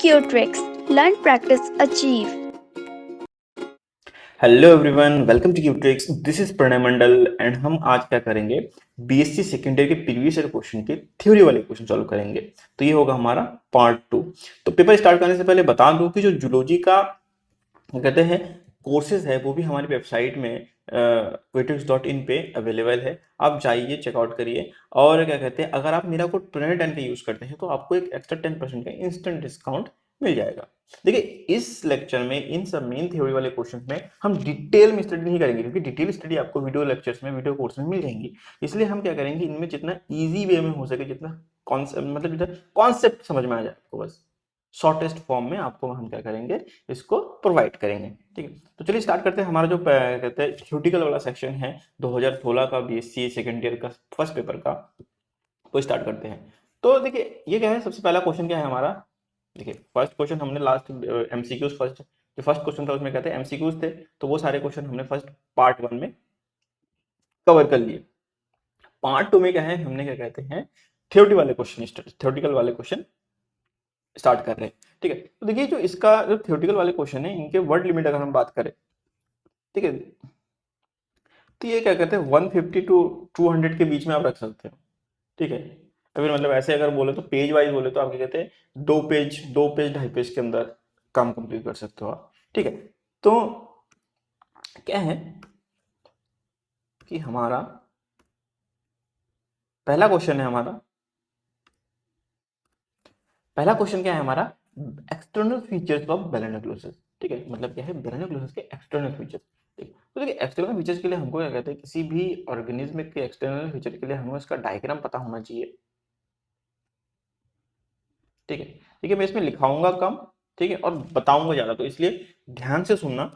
Q-Tricks. Learn, practice, achieve. Hello everyone, welcome to QTricks. This is Pranay Mandal and हम आज क्या करेंगे, बीएससी सेकेंड ईयर के प्रीवियस ईयर क्वेश्चन के थ्योरी वाले क्वेश्चन सॉल्व करेंगे। तो ये होगा हमारा पार्ट 2। तो पेपर स्टार्ट करने से पहले बता दूं कि जो जूलॉजी का कहते हैं कोर्सेज है वो भी हमारी वेबसाइट में quitix.in पे अवेलेबल है। आप जाइए, चेकआउट करिए। और क्या कहते हैं, अगर आप मेरा कोड प्रणय10 का यूज़ करते हैं तो आपको एक एक्स्ट्रा 10% का इंस्टेंट डिस्काउंट मिल जाएगा। देखिए, इस लेक्चर में इन सब मेन थ्योरी वाले क्वेश्चंस में हम डिटेल में स्टडी नहीं करेंगे, क्योंकि डिटेल स्टडी आपको वीडियो लेक्चर्स में, वीडियो कोर्स में मिल जाएंगी। इसलिए हम क्या करेंगे, इनमें जितना इजी वे में हो सके, जितना कॉन्सेप्ट मतलब जितना कॉन्सेप्ट समझ में आ जाए आपको, बस शॉर्टेस्ट फॉर्म में आपको हम क्या करेंगे, इसको प्रोवाइड करेंगे। ठीक है, तो चलिए स्टार्ट करते हैं। हमारा जो कहते हैं थ्योरेटिकल वाला सेक्शन है 2016 का बीएससी सेकेंड ईयर का फर्स्ट पेपर का, वो स्टार्ट करते हैं। तो देखिए, ये क्या है, सबसे पहला क्वेश्चन क्या है हमारा। देखिए, फर्स्ट क्वेश्चन हमने लास्ट एमसीक्यूज, फर्स्ट जो फर्स्ट क्वेश्चन था उसमें कहते हैं एमसीक्यूज थे, तो वो सारे क्वेश्चन हमने फर्स्ट पार्ट 1 में कवर कर लिए। पार्ट 2 में क्या है, हमने क्या कहते हैं थ्योरेटिकल वाले क्वेश्चन स्टार्ट कर रहे हैं। ठीक है, तो देखिए, जो इसका जो थ्योरेटिकल वाले क्वेश्चन है, इनके वर्ड लिमिट अगर हम बात करें, ठीक है, तो ये क्या कहते हैं 150 टू 200 के बीच में आप रख सकते हो। ठीक है, अगर मतलब ऐसे अगर बोले तो पेज वाइज बोले तो आप क्या कहते हैं 2 पेज 2.5 पेज के अंदर काम कंप्लीट कर सकते हो आप। ठीक है, तो क्या है कि हमारा पहला क्वेश्चन है हमारा एक्सटर्नल फीचर्स ऑफ बेलेनोक्लोसिस। ठीक है, मतलब क्या है बेलेनोक्लोसिस के एक्सटर्नल फीचर्स। ठीक, तो देखिए, एक्सटर्नल फीचर्स के लिए हमको क्या कहते हैं, किसी भी ऑर्गेनिज्म के एक्सटर्नल फीचर के लिए हमें उसका डायग्राम पता होना चाहिए। ठीक है, देखिए मैं इसमें लिखाऊंगा कम, ठीक है, और बताऊंगा ज्यादा, तो इसलिए ध्यान से सुनना।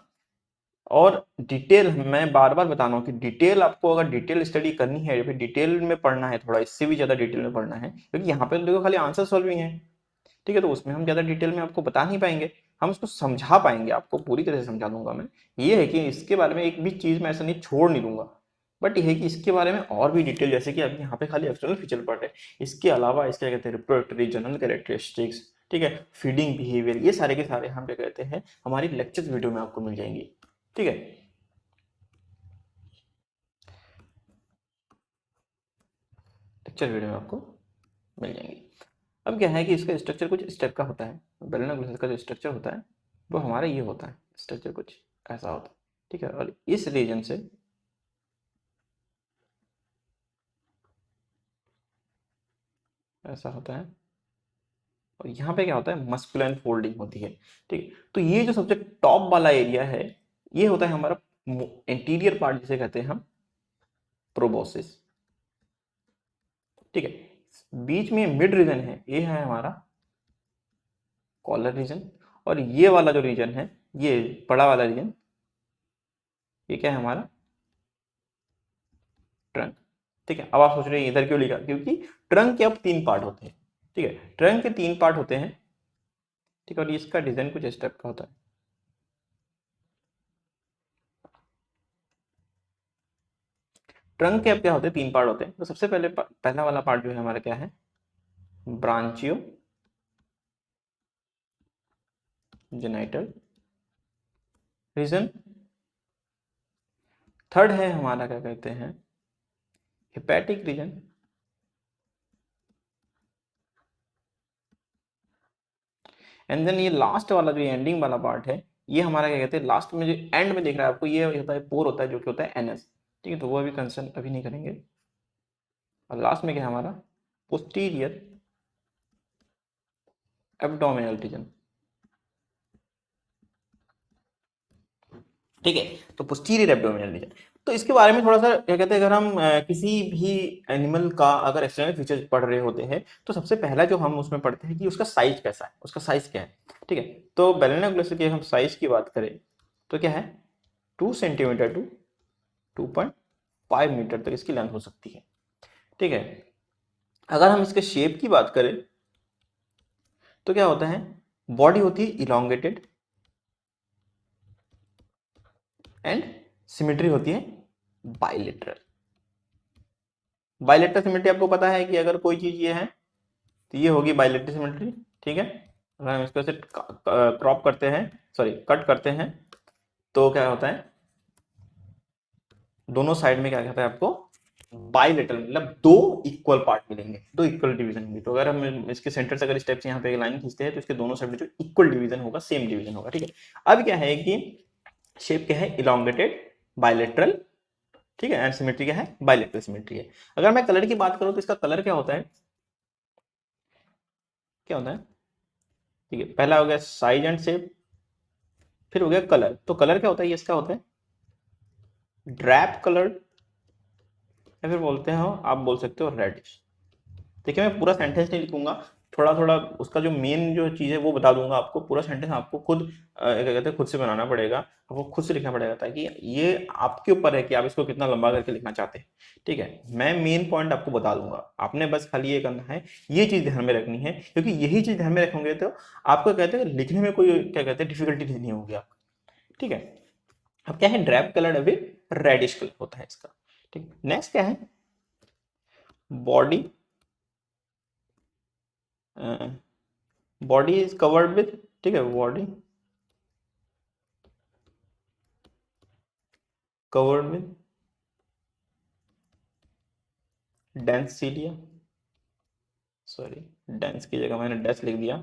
और डिटेल मैं बार बार बता रहा हूँ कि डिटेल आपको अगर डिटेल स्टडी करनी है या फिर डिटेल में पढ़ना है, थोड़ा इससे भी ज्यादा डिटेल में पढ़ना है, क्योंकि यहाँ पे तो देखो खाली आंसर सॉल्विंग है। ठीक है, तो उसमें हम ज़्यादा डिटेल में आपको बता नहीं पाएंगे, हम उसको समझा पाएंगे, आपको पूरी तरह से समझा दूंगा मैं। ये है कि इसके बारे में एक भी चीज़ मैं ऐसा नहीं छोड़ नहीं दूंगा, बट ये है कि इसके बारे में और भी डिटेल, जैसे कि अभी यहाँ पे खाली एक्सटर्नल फीचर पढ़ रहे हैं, इसके अलावा इसके कहते हैं रिप्रोडक्टरी जनरल कैरेक्टरिस्टिक्स, ठीक है, फीडिंग बिहेवियर, ये सारे के सारे हम क्या कहते हैं हमारी लेक्चर्स वीडियो में आपको मिल जाएंगी। ठीक है, लेक्चर वीडियो में आपको मिल जाएंगी। अब क्या है कि इसका स्ट्रक्चर कुछ इस टाइप का होता है, बेलेनोक्लोसिस का जो स्ट्रक्चर होता है वो हमारा ये होता है, स्ट्रक्चर कुछ ऐसा होता है। ठीक है, और इस रीजन से ऐसा होता है, और यहाँ पे क्या होता है मस्कुलाइन फोल्डिंग होती है। ठीक है, तो ये जो सबसे टॉप वाला एरिया है, ये होता है हमारा इंटीरियर पार्ट, जिसे कहते हैं हम प्रोबोसिस। ठीक है, बीच में मिड रीजन है, ये है हमारा कॉलर रीजन, और ये वाला जो रीजन है, ये बड़ा वाला रीजन, ये क्या है हमारा ट्रंक। ठीक है, अब आप सोच रहे हैं इधर क्यों लिखा, क्योंकि ट्रंक के अब 3 पार्ट होते हैं। ठीक है, ट्रंक के 3 पार्ट होते हैं। ठीक है, और इसका डिजाइन कुछ इस टाइप का होता है। ट्रंक के अब क्या होते हैं, 3 पार्ट होते हैं। तो सबसे पहले पहला वाला पार्ट जो है हमारा क्या है, ब्रांचियो जेनाइटल रीजन। थर्ड है हमारा क्या कहते हैं हेपेटिक रीजन। एंड देन ये लास्ट वाला जो एंडिंग वाला पार्ट है, ये हमारा क्या कहते हैं लास्ट में जो एंड में दिख रहा है आपको, ये होता है पोर होता है, जो कि होता है एनएस। ठीक है, तो वो अभी कंसर्न अभी नहीं करेंगे। और लास्ट में क्या हमारा पोस्टीरियर एब्डोमिनल रीजन। ठीक है, तो पोस्टीरियर एब्डोमिनल रीजन। तो इसके बारे में थोड़ा सा क्या कहते हैं, अगर हम किसी भी एनिमल का अगर एक्सटर्नल फीचर पढ़ रहे होते हैं, तो सबसे पहला जो हम उसमें पढ़ते हैं कि उसका साइज कैसा है, उसका साइज क्या है। ठीक है, तो बेलेनोग्लोसिस की हम साइज की बात करें तो क्या है 2 सेंटीमीटर टू 2.5 मीटर तक इसकी लेंथ हो सकती है। ठीक है, अगर हम इसके शेप की बात करें तो क्या होता है, बॉडी होती है इलोंगेटेड एंड सिमेट्री होती है बाइलेटरल। बाइलेटरल सिमेट्री आपको पता है कि अगर कोई चीज ये है तो ये होगी बाइलेटरल सिमेट्री। ठीक है, अगर हम इसको ऐसे क्रॉप करते हैं, सॉरी कट करते हैं, तो क्या होता है, दोनों साइड में क्या कहता है आपको, बाइलेटरल, मतलब दो इक्वल पार्ट मिलेंगे, दो इक्वल डिवीजन होंगे। तो अगर हम इसके सेंटर से अगर इस टाइप से यहाँ पे लाइन खींचते हैं तो इसके दोनों साइड में जो इक्वल डिवीजन होगा, सेम डिवीजन होगा, ठीक है। अब क्या है कि शेप क्या है, इलोंगेटेड बाइलेटरल, ठीक है, एंड सिमेट्री क्या है, बाइलेटरल सिमेट्री है। अगर मैं कलर की बात करूं तो इसका कलर क्या होता है, क्या होता है, ठीक है, पहला हो गया साइज एंड शेप, फिर हो गया कलर। तो कलर क्या होता है, ये इसका होता है ड्रैप कलर, या फिर बोलते हैं आप बोल सकते हो रेडिश। देखिए मैं पूरा सेंटेंस नहीं लिखूंगा, थोड़ा थोड़ा उसका जो मेन जो चीज़ है वो बता दूंगा आपको। पूरा सेंटेंस आपको खुद क्या कहते हैं, खुद से बनाना पड़ेगा, आपको खुद से लिखना पड़ेगा, ताकि ये आपके ऊपर है कि आप इसको कितना लंबा करके लिखना चाहते हैं, ठीक है। मैं मेन पॉइंट आपको बता दूंगा, आपने बस खाली ये करना है, ये चीज़ ध्यान में रखनी है, क्योंकि यही चीज़ ध्यान में रखोगे तो आपको कहते हैं लिखने में कोई क्या कहते हैं डिफिकल्टी नहीं होगी आपको, ठीक है। अब क्या है, ड्रैप कलर अभी रेडिश कलर होता है इसका, ठीक। नेक्स्ट क्या है, body, body is covered with, ठीक है, body covered with dense cilia, sorry dense की जगह मैंने डेंस लिख दिया,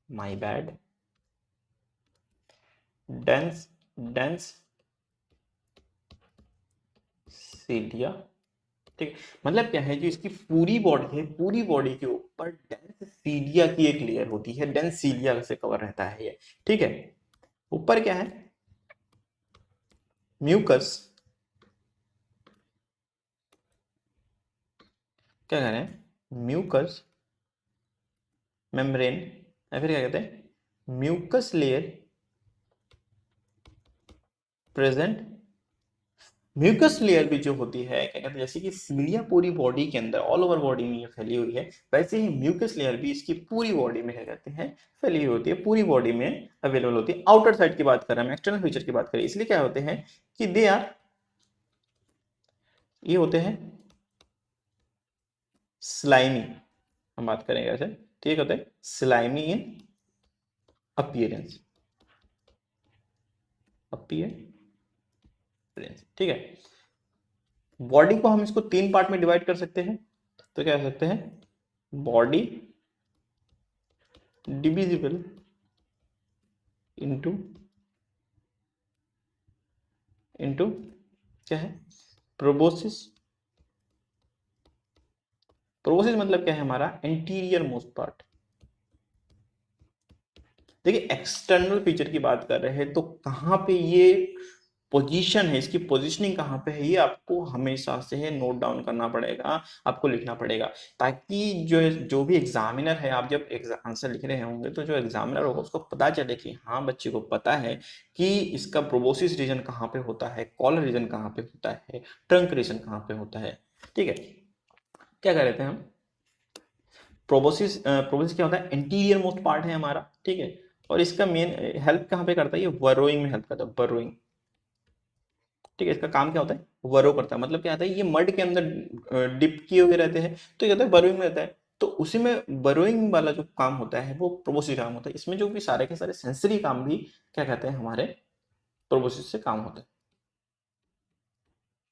my bad, dense, dense cilia, ठीक। मतलब क्या है, जो इसकी पूरी बॉडी है, पूरी बॉडी के ऊपर डेंस सीलिया की एक लेयर होती है, डेंस सीलिया से कवर रहता है ये, ठीक है। ऊपर क्या है, म्यूकस, क्या कह रहे हैं, म्यूकस मेम्ब्रेन, या फिर क्या कहते हैं mucus layer present. Mucus layer भी जो होती है, क्या कहते हैं, जैसे कि सीलिया पूरी बॉडी के अंदर ऑल ओवर बॉडी में ये फैली हुई है, वैसे ही म्यूकस लेयर भी इसकी पूरी बॉडी में क्या कहते हैं फैली हुई होती है, पूरी बॉडी में अवेलेबल होती है। आउटर साइड की बात कर रहे हैं, एक्सटर्नल फीचर की बात करें, इसलिए क्या होते हैं कि दे आर, ये होते हैं स्लाइमी, हम बात करेंगे ऐसे, ठीक होता है स्लाइमी इन अपीयरेंस, अपीयरेंस, ठीक है। बॉडी को हम इसको तीन पार्ट में डिवाइड कर सकते हैं, तो क्या कर सकते हैं, बॉडी डिविजिबल इंटू, इंटू क्या है, प्रोबोसिस। प्रोबोसिस मतलब क्या है, हमारा एंटीरियर मोस्ट पार्ट। देखिए एक्सटर्नल फीचर की बात कर रहे हैं तो कहाँ पे ये पोजीशन है, इसकी पोजीशनिंग कहाँ पे है, ये आपको हमेशा से नोट डाउन करना पड़ेगा, आपको लिखना पड़ेगा, ताकि जो भी एग्जामिनर है, आप जब आंसर लिख रहे होंगे तो जो एग्जामिनर होगा उसको पता चले कि हाँ बच्चे को पता है कि इसका प्रोबोसिस रीजन कहाँ पे होता है, कॉलर रीजन कहाँ पे होता है, ट्रंक रीजन कहाँ पे होता है, ठीक है। क्या कर रहे थे हम, प्रोबोसिस, प्रोबोसिस क्या होता है, एंटीरियर मोस्ट पार्ट है हमारा, ठीक है। और इसका मेन हेल्प कहाँ पे करता है, ये बरोइंग में हेल्प करता है, बरोइंग, ठीक है। इसका काम क्या होता है, बरो करता है, मतलब क्या होता है, ये मड के अंदर डिप किए हुए रहते हैं, तो ये होता है बरोइंग में रहता है, तो उसी में बरोइंग वाला जो काम होता है वो प्रोबोसिस काम होता है। इसमें जो भी सारे के सारे सेंसरी काम भी क्या कहते हैं, हमारे प्रोबोसिस से काम होता है,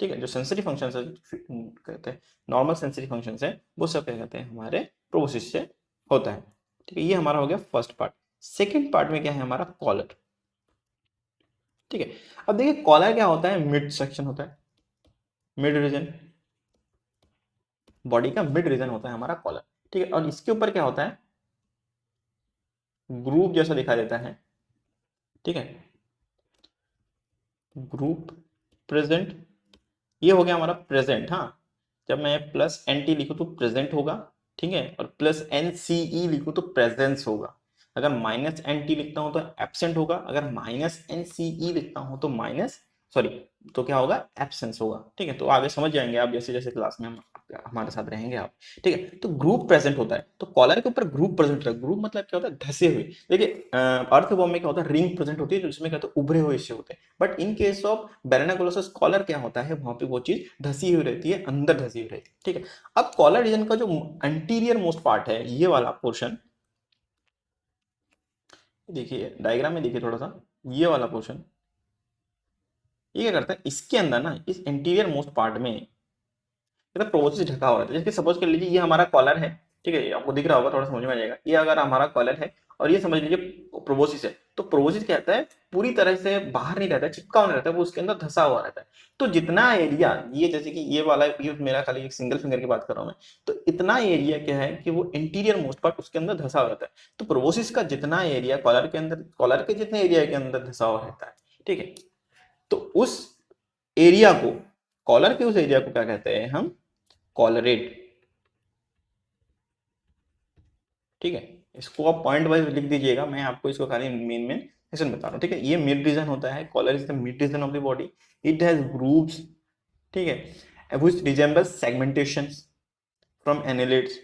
ठीक है। जो सेंसरी फंक्शन है, कहते हैं नॉर्मल सेंसरी फंक्शन है, वो सब क्या कहते हैं हमारे प्रोबोसिस से होता है, ठीक है। ये हमारा हो गया फर्स्ट पार्ट। सेकेंड पार्ट में क्या है, हमारा कॉलर, ठीक है। अब देखिए कॉलर क्या होता है, मिड सेक्शन होता है, मिड रीजन, बॉडी का मिड रीजन होता है हमारा कॉलर, ठीक है। और इसके ऊपर क्या होता है, ग्रुप जैसा दिखाई देता है, ठीक है, ग्रुप प्रेजेंट, ये हो गया हमारा प्रेजेंट, हाँ। जब मैं प्लस एन टी लिखूँ तो प्रेजेंट होगा, ठीक है, और प्लस एन सी ई लिखूँ तो प्रेजेंस होगा। अगर माइनस एन टी लिखता हूँ तो एबसेंट होगा, अगर माइनस एन सी ई लिखता हूँ तो माइनस, सॉरी, तो क्या होगा, एब्सेंस होगा, ठीक है। तो आगे समझ जाएंगे आप जैसे जैसे क्लास में हम हमारे साथ रहेंगे आप, ठीक है। तो ग्रुप प्रेजेंट होता है, तो कॉलर के ऊपर ग्रुप प्रेजेंट होता है। ग्रुप मतलब क्या होता है, धसे हुए। देखिए अर्थ बॉम्ब में क्या होता है, रिंग प्रेजेंट होती है, जिसमें क्या होता है, उभरे हुए हिस्से होते हैं, but in case of Balanoglossus collar क्या होता है, वहां पे वो चीज धसी हुई रहती है, अंदर धसी हुई रहती है, ठीक है। अब कॉलर रीजन का जो एंटीरियर मोस्ट पार्ट है, ये वाला पोर्शन, देखिए डायग्राम में देखिए थोड़ा सा, ये वाला पोर्शन ये क्या करता है, इसके अंदर ना इस इंटीरियर मोस्ट पार्ट में मतलब प्रोबोसिस ढका हुआ रहता है। जैसे सपोज कर लीजिए ये हमारा कॉलर है, ठीक है, ये आपको दिख रहा होगा, थोड़ा समझ में आ जाएगा। ये अगर हमारा कॉलर है और ये समझ लीजिए प्रोबोसिस है, तो प्रोबोसिस क्या रहता है, पूरी तरह से बाहर नहीं रहता है, चिपका हुआ नहीं रहता है, वो उसके अंदर धंसा हुआ रहता है। तो जितना एरिया ये, जैसे कि ये वाला ये मेरा खाली एक सिंगल फिंगर की बात कर रहा हूँ मैं, तो इतना एरिया क्या है कि वो इंटीरियर मोस्ट पार्ट उसके अंदर धंसा हुआ रहता है। तो प्रोबोसिस का जितना एरिया कॉलर के अंदर, कॉलर के जितने एरिया के अंदर धंसा हुआ रहता है, ठीक है, तो उस एरिया को, कॉलर के उस एरिया को क्या कहते हैं हम, कॉलरेट। ठीक है, इसको आप पॉइंट वाइज लिख दीजिएगा, मैं आपको इसको खाली मेन मेन सेक्शन बता रहा हूँ। ठीक है, ये मिड रीजन होता है, collar is the mid region of the body, it has grooves, ठीक है, which resembles segmentations from annelids,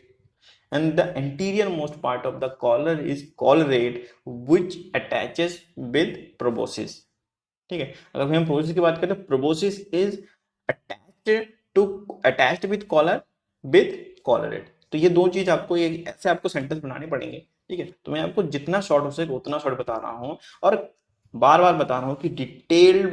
and the anterior most part of the collar is collarate which attaches with proboscis। ठीक है, अगर हम proboscis की बात करें तो proboscis is attached to, attached with collar, with collarette. तो ये दो चीज आपको, ये ऐसे आपको सेंटेंस बनाने पड़ेंगे। ठीक है, तो मैं आपको जितना शॉर्ट हो सके उतना शॉर्ट बता रहा हूँ, और बार बार बता रहा हूँ कि डिटेल,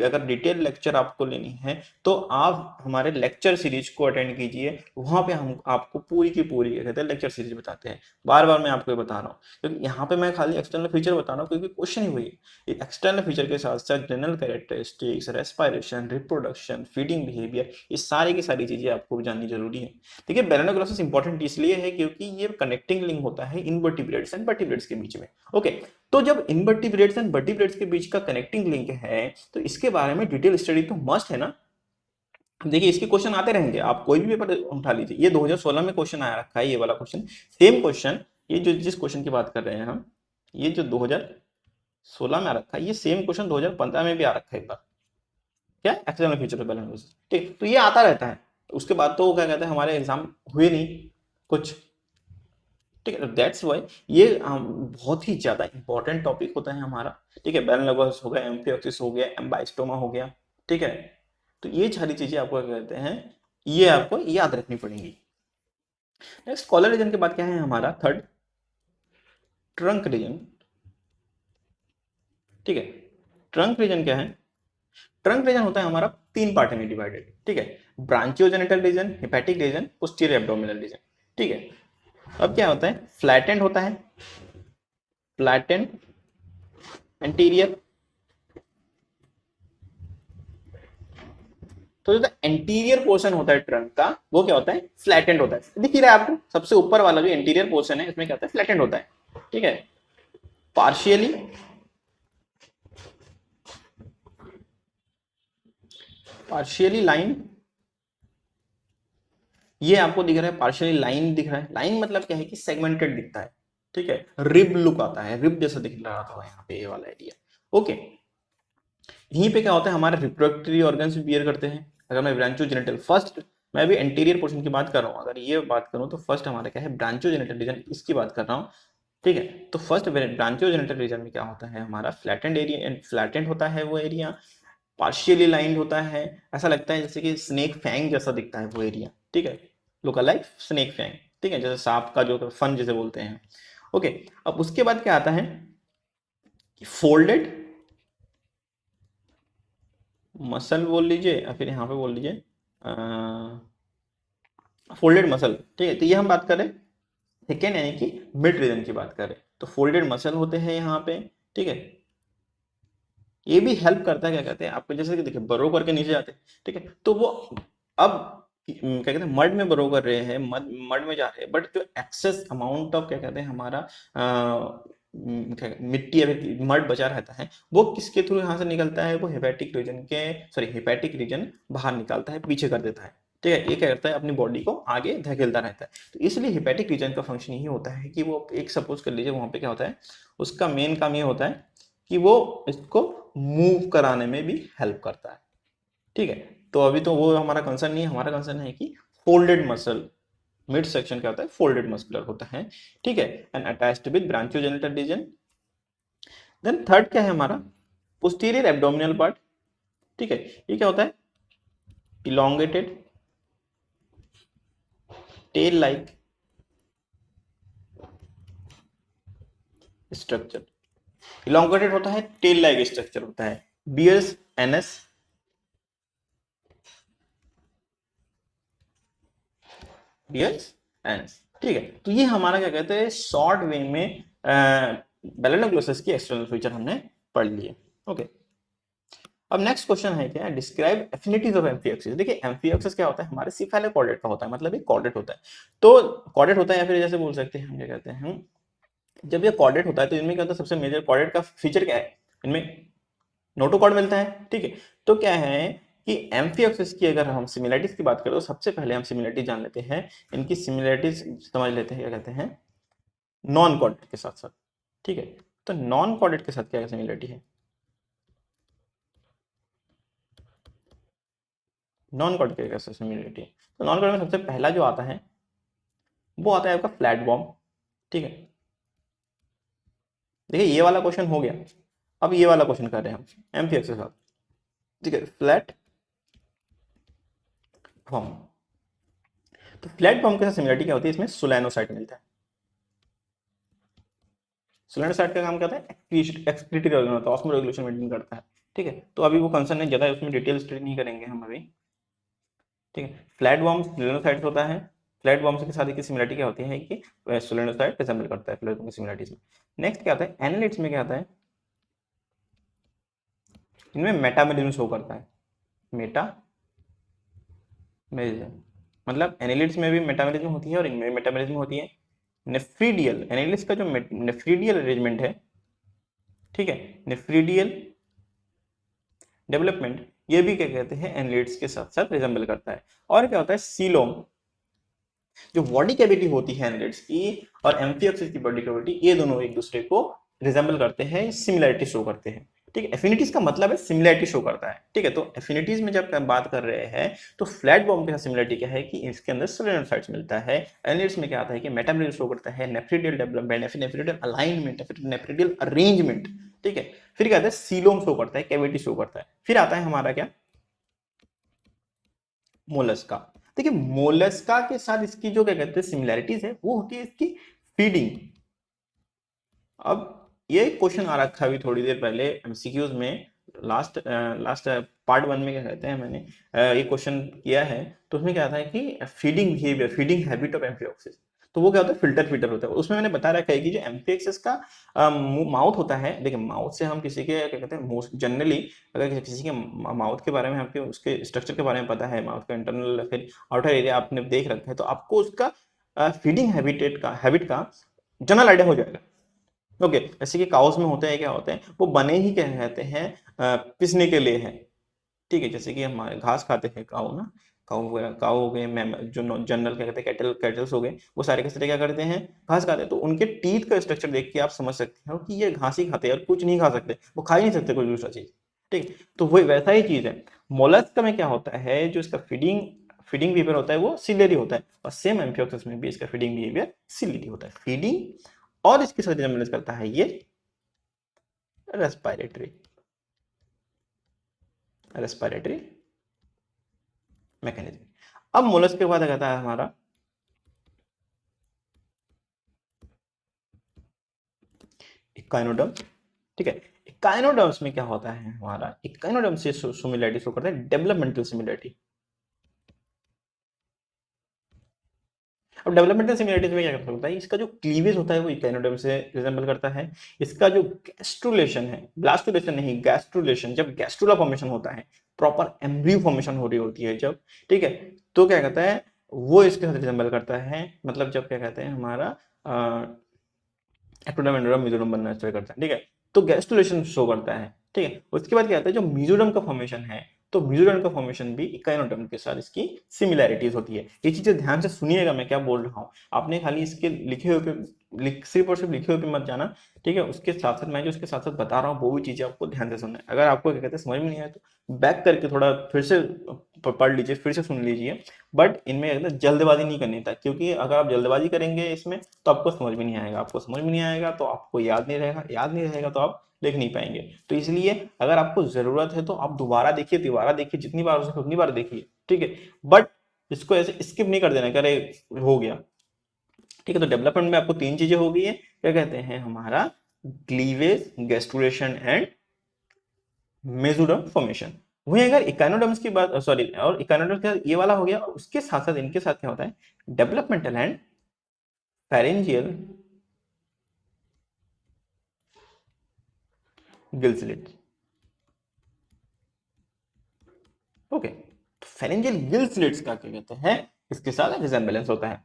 अगर डिटेल लेक्चर आपको लेनी है तो आप हमारे लेक्चर सीरीज को अटेंड कीजिए, वहां पे हम आपको पूरी की पूरी क्या कहते हैं लेक्चर सीरीज बताते हैं। बार बार मैं आपको ये बता रहा हूँ, क्योंकि यहाँ पे मैं खाली एक्सटर्नल फीचर बता रहा हूँ, क्योंकि क्वेश्चन ही वही है। एक्सटर्नल फीचर के साथ साथ general characteristics, respiration, reproduction, feeding behaviour, ये सारी की सारी चीजें आपको जाननी जरूरी है। देखिए बैलेनोग्लोसस इंपॉर्टेंट इसलिए है क्योंकि ये कनेक्टिंग लिंक होता है इनवर्टिब्रेट्स एंड वर्टिब्रेट्स के बीच में। ओके, तो जब इनवर्टिब्रेट्स एंड वर्टिब्रेट्स के बीच का कनेक्टिंग लिंक है तो इसके बारे में डिटेल स्टडी तो मस्ट है ना। देखिए इसके क्वेश्चन आते रहेंगे, आप कोई भी पेपर उठा लीजिए, ये 2016 में क्वेश्चन आया रखा है, ये वाला क्वेश्चन, सेम क्वेश्चन, ये जो जिस क्वेश्चन की बात कर रहे हैं हम, ये जो 2016 में आ रखा है, ये सेम क्वेश्चन 2015 में भी आ रखा है एक बार। क्या, एक्सटर्नल फीचर ऑफ बैलेंस। ठीक, तो ये आता रहता है, उसके बाद तो क्या कहते हैं हमारे एग्जाम हुए नहीं कुछ। ठीक है, दैट्स वाई ये बहुत ही ज्यादा इंपॉर्टेंट टॉपिक होता है हमारा। ठीक है, बैलेनोग्लोसस हो गया, एम्फियोक्सिस हो गया, एम्बाइस्टोमा हो गया। ठीक है, तो ये सारी चीजें आपको क्या कहते हैं, ये आपको याद रखनी पड़ेंगी। नेक्स्ट कॉलर रीजन के बाद क्या है हमारा, थर्ड ट्रंक रीजन। ठीक है, ट्रंक रीजन क्या है, ट्रंक रीजन होता है हमारा तीन पार्ट में डिवाइडेड। ठीक है, branchiogenital region, hepatic region, posterior abdominal region. ठीक है, अब क्या होता है, फ्लैटेंड होता है, फ्लैटेंड एंटीरियर, तो जो एंटीरियर पोर्शन होता है ट्रंक का वो क्या होता है, फ्लैटेंड होता है। दिख ही रहा है आपको, सबसे ऊपर वाला जो एंटीरियर पोर्शन है इसमें क्या होता है, फ्लैटेंड होता है। ठीक है, पार्शियली, पार्शियली लाइन, ये आपको दिख रहा है पार्शियली लाइन दिख रहा है। लाइन मतलब क्या है कि सेगमेंटेड दिखता है। ठीक है, रिब लुक आता है, रिब जैसा दिख रहा था यहाँ पे ये वाला एरिया। ओके, यहीं पे क्या होता है, हमारे रिप्रोडक्टरी ऑर्गन्स भी बियर करते हैं। अगर मैं ब्रांचोजेनिटल फर्स्ट, मैं अभी एंटीरियर पोर्शन की बात कर रहा हूँ, अगर ये बात करूँ तो फर्स्ट हमारा क्या है, ब्रांचोजेनिटल रीजन, इसकी बात कर रहा हूँ। ठीक है, तो फर्स्ट ब्रांचोजेनिटल रीजन में क्या होता है हमारा, फ्लैटेंड एरिया, फ्लैटेंड होता है वो एरिया, पार्शियली लाइंड होता है, ऐसा लगता है जैसे कि स्नेक फैंग जैसा दिखता है वो एरिया। ठीक है, लुक लाइक स्नेक फैंग। ठीक है, जैसे सांप का जो फन जैसे बोलते हैं। ओके, अब उसके बाद क्या आता है, फोल्डेड मसल बोल लीजिए या फिर यहाँ पे बोल लीजिए फोल्डेड मसल। ठीक है, तो ये हम बात करें सेकेंड यानी कि मिड रीजन की बात करें तो फोल्डेड मसल होते हैं यहाँ पे। ठीक है, ये भी हेल्प करता है, क्या कहते हैं आपको, जैसे कि देखिए बरो करके नीचे जाते हैं। ठीक है, तो वो अब क्या कहते हैं मड में बरो कर रहे हैं, मड मड में जा रहे हैं, बट जो एक्सेस अमाउंट ऑफ क्या कहते हैं हमारा मिट्टी अभी मड बचा रहता है, वो किसके थ्रू यहाँ से निकलता है, वो हेपेटिक रीजन के, सॉरी हेपेटिक रीजन बाहर निकालता है, पीछे कर देता है। ठीक है, ये क्या करता है अपनी बॉडी को आगे धकेलता रहता है। तो इसलिए हेपेटिक रीजन का फंक्शन यही होता है कि वो एक सपोज कर लीजिए वहां पे क्या होता है, उसका मेन काम ये होता है कि वो इसको मूव कराने में भी हेल्प करता है। ठीक है, तो अभी तो वो हमारा कंसर्न नहीं है, हमारा कंसर्न है कि फोल्डेड मसल, मिड सेक्शन क्या होता है, फोल्डेड मस्कुलर होता है। ठीक है, and attached with branchiogenital region. Then third क्या है हमारा, पोस्टीरियर एब्डोमिनल पार्ट। ठीक है, ये क्या होता है, elongated tail like structure. Elongated होता है, टेल लाइक स्ट्रक्चर होता है, बियर्स एनस, बियर्स एनस। ठीक है, तो ये हमारा क्या कहते हैं शॉर्ट वे में बेलेनोग्लोसस की एक्सटर्नल फीचर हमने पढ़ लिए। ओके, अब नेक्स्ट क्वेश्चन है क्या, डिस्क्राइब एफिनिटीज ऑफ एम्फियोक्सिस। देखिए एम्फियोक्सिस क्या होता है, हमारे सिफेलोकॉर्डेट का होता है, मतलब ये कॉर्डेट होता है। तो कॉर्डेट होता है, या फिर जैसे बोल सकते हैं हम क्या कहते हैं, जब ये कॉर्डेट होता है तो इनमें क्या होता है, सबसे मेजर कॉर्डेट का फीचर क्या है, इनमें नोटोकॉर्ड मिलता है। ठीक है, तो क्या है कि एम्फियोक्सिस की अगर हम सिमिलरिटीज की बात करें तो सबसे पहले हम सिमिलरिटी जान लेते हैं, इनकी सिमिलरिटीज समझ लेते हैं क्या कहते हैं, नॉन कॉर्डेट के साथ साथ। ठीक है, तो नॉन कॉर्डेट के साथ क्या सिमिलरिटी है, नॉन कॉर्डेट के साथ सिमिलरिटी है। तो नॉन कॉर्डेट में सबसे पहला जो आता है वो आता है आपका फ्लैट बॉम्ब। ठीक है, देखिए ये वाला क्वेश्चन हो गया, अब ये वाला क्वेश्चन कर रहे हैं हम एम्फियोक्सिस के साथ। ठीक है, फ्लैट बॉम्ब। तो फ्लैट बॉम्ब के साथ सिमिलरिटी क्या होती है, इसमें सोलेनोसाइट मिलता है। सोलेनोसाइट का काम क्या होता है, एक्सक्रीटरी ऑर्गन होता है, ऑस्मो रेगुलेशन मेंटेन करता है। ठीक है, तो अभी वो कंसर्न है ज्यादा, उसमें डिटेल स्टडी नहीं करेंगे हम अभी। ठीक है, फ्लैट बॉम्ब सोलेनोसाइट होता है। फ्लैट बॉम्ब के साथ की सिमिलरिटी क्या होती है कि सोलेनोसाइट रिजेंबल करता है फ्लैट बॉम्ब की सिमिलरिटीज में। नेक्स्ट क्या आता है, एनालिट्स में क्या आता है, इनमें मेटामेरिज्म शो करता है, मेटामेरिज्म। मतलब एनालिट्स में भी मेटामेरिज्म होती है और इनमें भी मेटामेरिज्म होती है। नेफ्रीडियल, एनालिट्स का जो नेफ्रीडियल अरेंजमेंट है, ठीक है, नेफ्रीडियल डेवलपमेंट, ये भी क्या कहते हैं एनालिट्स के साथ साथ रिजेंबल करता है। और क्या होता है, सीलोम, जो बॉडी कैविटी होती है एनालिट्स की और एम्फियोक्सिस की बॉडी कैविटी, ये दोनों एक दूसरे को रिजेंबल करते हैं, सिमिलरिटी शो करते हैं। ठीक है, एफिनिटीज का मतलब है सिमिलरिटी शो करता है। ठीक है, तो एफिनिटीज में जब बात कर रहे हैं तो फ्लैट बॉम्ब के साथ सिमिलरिटी क्या है कि इसके अंदर सोलेनोसाइट्स मिलता है। एनालिट्स में क्या आता है कि मेटामेरिज्म शो करता है, नेफ्रिडियल डेवलपमेंट, नेफ्रिडियल अलाइनमेंट, नेफ्रिडियल अरेंजमेंट। ठीक है, फिर क्या आता है, सीलोम शो करता है, कैविटी शो करता है। फिर आता है हमारा क्या, मोलस्का। देखिए मोलस्का के साथ इसकी जो क्या कहते हैं सिमिलैरिटीज है वो होती है इसकी फीडिंग। अब ये क्वेश्चन आ रखा अभी थोड़ी देर पहले एमसीक्यूज में, लास्ट लास्ट पार्ट 1 में क्या कहते हैं, मैंने ये क्वेश्चन किया है। तो उसमें क्या आता है कि feeding behaviour, feeding habit of amphioxus. तो वो क्या होता है, फिल्टर फीटर होता है। उसमें मैंने बता रखा है कि जो एम्फियोक्सिस का माउथ होता है, देखिए माउथ से हम किसी के क्या कहते हैं, मोस्ट जनरली अगर किसी के माउथ के बारे में आपके उसके स्ट्रक्चर के बारे में पता है, माउथ का इंटरनल फिर आउटर एरिया आपने देख रखा है, तो आपको उसका फीडिंग हैबिट का जनरल आइडिया हो जाएगा। ओके, जैसे कि काउस में होते हैं, क्या होते हैं वो बने ही क्या कहते हैं, पिसने के लिए है। ठीक है, जैसे कि हमारे घास खाते हैं काऊ ना, काऊ हो गए, जो जनरल क्या कहते हैं कैटल्स हो गए, वो सारे के सारे क्या करते हैं, घास खाते हैं। तो उनके टीथ का स्ट्रक्चर देख के आप समझ सकते हो कि ये घास ही खाते हैं और कुछ नहीं खा सकते, वो खा ही नहीं सकते कोई दूसरा चीज। ठीक है, तो वही वैसा ही चीज है। मोलस्क में क्या होता है, जो इसका फीडिंग फीडिंग बिहेवियर होता है वो सिलेरी होता है, और सेम एम्फियोक्सिस में भी इसका फीडिंग बिहेवियर सिलेरी होता है। फीडिंग और इसके साथ रिजेम्बलेंस करता है ये रेस्पिरेटरी, रेस्पिरेटरी मैकेनिज्म। अब मोलस्क के बाद कहता है हमारा इकाइनोडर्म। ठीक है, इकाइनोडर्म्स में क्या होता है हमारा, इकाइनोडर्म से सिमिलरिटी शो करता है, डेवलपमेंटल सिमिलरिटी। अब डेवलपमेंटल सिमिलरिटीज में क्या कर सकता है, इसका जो क्लीवेज होता है वो इकाइनोडर्म से रिजेंबल करता है। इसका जो गैस्ट्रुलेशन है, ब्लास्टुलेशन नहीं गैस्ट्रुलेशन, जब गैस्ट्रुला फॉर्मेशन होता है, प्रॉपर एम्ब्रियो फॉर्मेशन हो रही होती है जब, ठीक है, तो क्या कहता है वो इसके साथ रिजेंबल करता है। मतलब जब क्या कहते हैं हमारा एक्टोडर्म एंडोडर्म मेसोडर्म बनना स्टार्ट करता है। ठीक है, तो गैस्ट्रुलेशन शो करता है। ठीक है, उसके बाद क्या आता है, जो मेसोडर्म का फॉर्मेशन है, तो मेसोडर्म का फॉर्मेशन भी इकाइनोडर्म के साथ इसकी सिमिलैरिटीज होती है। ये चीजें ध्यान से सुनिएगा मैं क्या बोल रहा हूँ, आपने खाली इसके लिखे हुए पे सिर्फ और सिर्फ लिखे हुए पे मत जाना। ठीक है, उसके साथ साथ मैं जो उसके साथ साथ बता रहा हूँ वो भी चीजें आपको ध्यान से सुनना है। अगर आपको क्या कहते हैं समझ में नहीं आया तो बैक करके थोड़ा फिर से पढ़ लीजिए, फिर से सुन लीजिए। बट इनमें जल्दबाजी नहीं करनी था, क्योंकि अगर आप जल्दबाजी करेंगे इसमें तो आपको समझ में नहीं आएगा, आपको समझ में नहीं आएगा तो आपको याद नहीं रहेगा, याद नहीं रहेगा तो आप लिख नहीं पाएंगे। तो इसलिए अगर आपको जरूरत है तो आप दोबारा देखिए, तिबारा देखिए, जितनी बार हो सके उतनी बार देखिए। ठीक है, बट इसको ऐसे स्किप नहीं कर देना कि अरे हो गया। ठीक है, तो डेवलपमेंट में आपको तीन चीजें हो गई है, क्या कहते हैं हमारा cleavage, gastrulation and mesoderm formation. वहीं अगर इकाइनोडर्म्स की बात, सॉरी, और इकाइनोडर्म्स का ये वाला हो गया, उसके साथ साथ इनके साथ क्या होता है, developmental and pharyngeal Gill slit. Okay, तो फेरेंजियल गिल स्लिट्स का क्या कहते हैं, इसके साथ रिजेम्बलेंस होता है।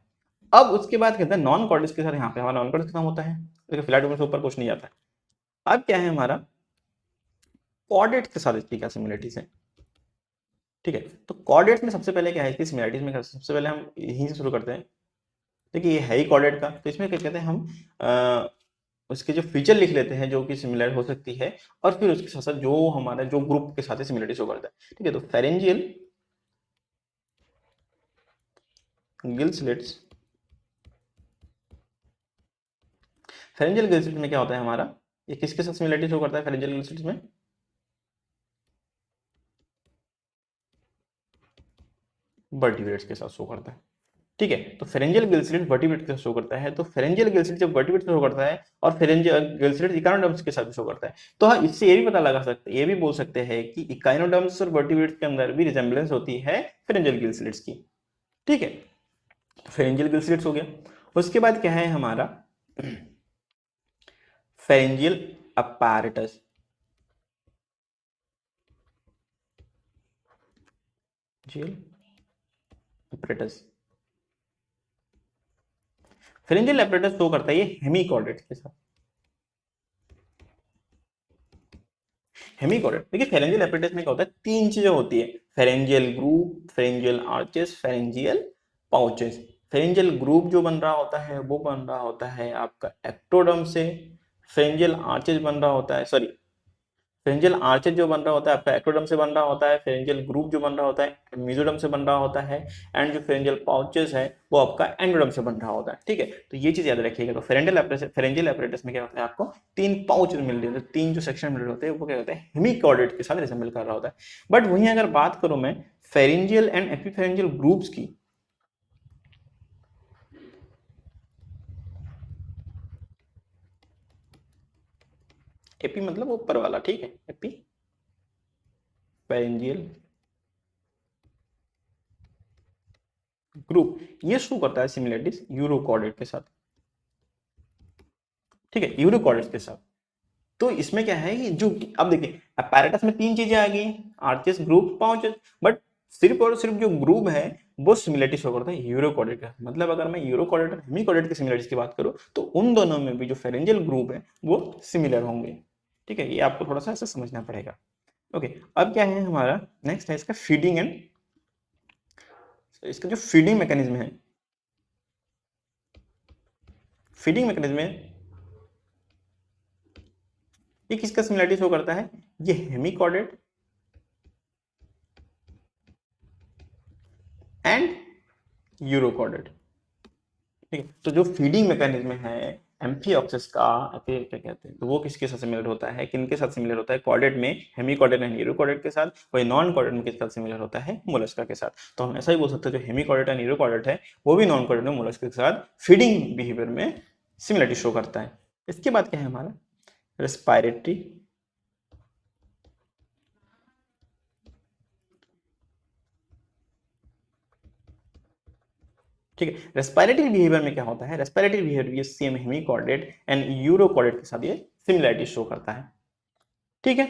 अब उसके बाद कहते हैं नॉन कॉर्डिस के साथ, यहाँ पे हमारा नॉन कॉर्डिस खत्म होता है, देखिए फ्लैट से ऊपर कुछ नहीं जाता है। अब क्या है हमारा कॉर्डेट्स के साथ इसकी क्या सिमिलरिटीज है। ठीक है, तो कॉर्डेट्स में सबसे पहले क्या है इसकी सिमिलरिटीज में, सबसे पहले हम यहीं से शुरू करते हैं। देखिए ये है ही कॉर्डेट का, तो इसमें क्या कहते हैं हम उसके जो फीचर लिख लेते हैं जो कि सिमिलर हो सकती है, और फिर उसके साथ साथ जो हमारा जो ग्रुप के साथ सिमिलरिटी शो करता है। ठीक है, तो pharyngeal gill slits, pharyngeal Gill slit में क्या होता है हमारा, ये किसके साथ सिमिलरिटी शो करता है फेरेंजियल गिल स्लिट्स में, वर्टिब्रेट्स के साथ शो करता है। ठीक है, तो फेरेंजियल गिल स्लिट वर्टिब्रेट के साथ शो करता है, तो फेरेंजियल गिल स्लिट जब वर्टिब्रेट शो करता है और फेरेंजियल गिल स्लिट इकाइनोडर्म्स के साथ भी शो करता है, तो हाँ इससे ये भी पता लगा सकते, ये भी बोल सकते हैं कि इकाइनोडर्म्स और वर्टिब्रेट्स के अंदर भी रिजेम्बलेंस होती है फेरेंजियल गिल स्लिट्स की। ठीक है, तो फेरेंजियल गिल स्लिट्स हो गया। उसके बाद क्या है हमारा pharyngeal apparatus. Pharyngeal apparatus, pharyngeal apparatus show करता है ये हेमिकॉर्डेट्स के साथ। हेमिकॉर्डेट, देखिए फेरेंजियल अपैरेटस में क्या होता है, तीन चीजें होती है, pharyngeal group, pharyngeal arches, pharyngeal pouches. Pharyngeal group जो बन रहा होता है वो बन रहा होता है आपका एक्टोडर्म से, फेरेंजियल आर्चेस बन रहा होता है, सॉरी, फेरेंजियल आर्चेज जो बन रहा होता है आपका एक्टोडर्म से बन रहा होता है, फेरेंजियल ग्रुप जो बन रहा होता है मेसोडर्म से बन रहा होता है, एंड जो फेरेंजियल पाउचेस है वो आपका एंडोडर्म से बन रहा होता है। ठीक है, तो ये चीज याद रखिएगा। तो फेरेंजियल एपरेटस में क्या होता है, आपको तीन पाउच मिल रहे होते हैं, तीन जो सेक्शन मिल रहे होते हैं वो क्या होता है, हेमिकॉर्डेट के साथ रिसेंबल कर रहा होता है। बट वहीं अगर बात करूं मैं फेरेंजियल एंड एपिफेरेंजियल ग्रुप्स की, एपी मतलब ऊपर वाला, ठीक है, एपी फेरेंजियल ग्रुप, ये शो करता है सिमिलरिटीज यूरोकॉर्डेट के साथ। ठीक है, यूरोकॉर्डेट के साथ। तो इसमें क्या है कि जो, अब देखिए अपैरेटस में तीन चीजें आ गई, आर्चेस, ग्रुप, पाउचेस, बट सिर्फ और सिर्फ जो ग्रुप है वो सिमिलरिटी शो करता है यूरोकॉर्डेट का। मतलब अगर मैं यूरोकॉर्डेट और हेमिकॉर्डेट की सिमिलरिटीज की बात करूं तो उन दोनों में भी जो फेरेंजियल ग्रुप है वो सिमिलर होंगे। ठीक है, ये आपको थोड़ा सा ऐसे समझना पड़ेगा। ओके, अब क्या है हमारा नेक्स्ट है इसका फीडिंग एंड, इसका जो फीडिंग मैकेनिज्म है, फीडिंग मैकेनिज्म में ये किसका सिमिलरिटी शो करता है, ये हेमिकॉर्डेट एंड यूरोकॉर्डेट। ठीक है, तो जो फीडिंग मैकेनिज्म है एम्फिऑक्सिस का, फिर क्या कहते हैं, तो वो किसके साथ सिमिलर होता है, किनके साथ सिमिलर होता है, कॉर्डेट में हेमिकॉर्डेट एंड यूरोकॉर्डेट के साथ, वही नॉन कॉर्डेट में किसके साथ सिमिलर होता है, मोलस्का के साथ। तो हम ऐसा ही बोल सकते हैं जो हेमिकॉर्डेट एंड यूरोकॉर्डेट है वो भी नॉन कॉर्डेट में मोलस्का के साथ फीडिंग बिहेवियर में सिमिलरिटी शो करता है। इसके बाद क्या है हमारा रेस्पायरेटरी, ठीक है, रेस्पिरेटरी बिहेवियर में क्या होता है, रेस्पिरेटरी बिहेवियर ये सेम हेमिकॉर्डेट एंड यूरोकॉर्डेट के साथ ये सिमिलरिटी शो करता है। ठीक है,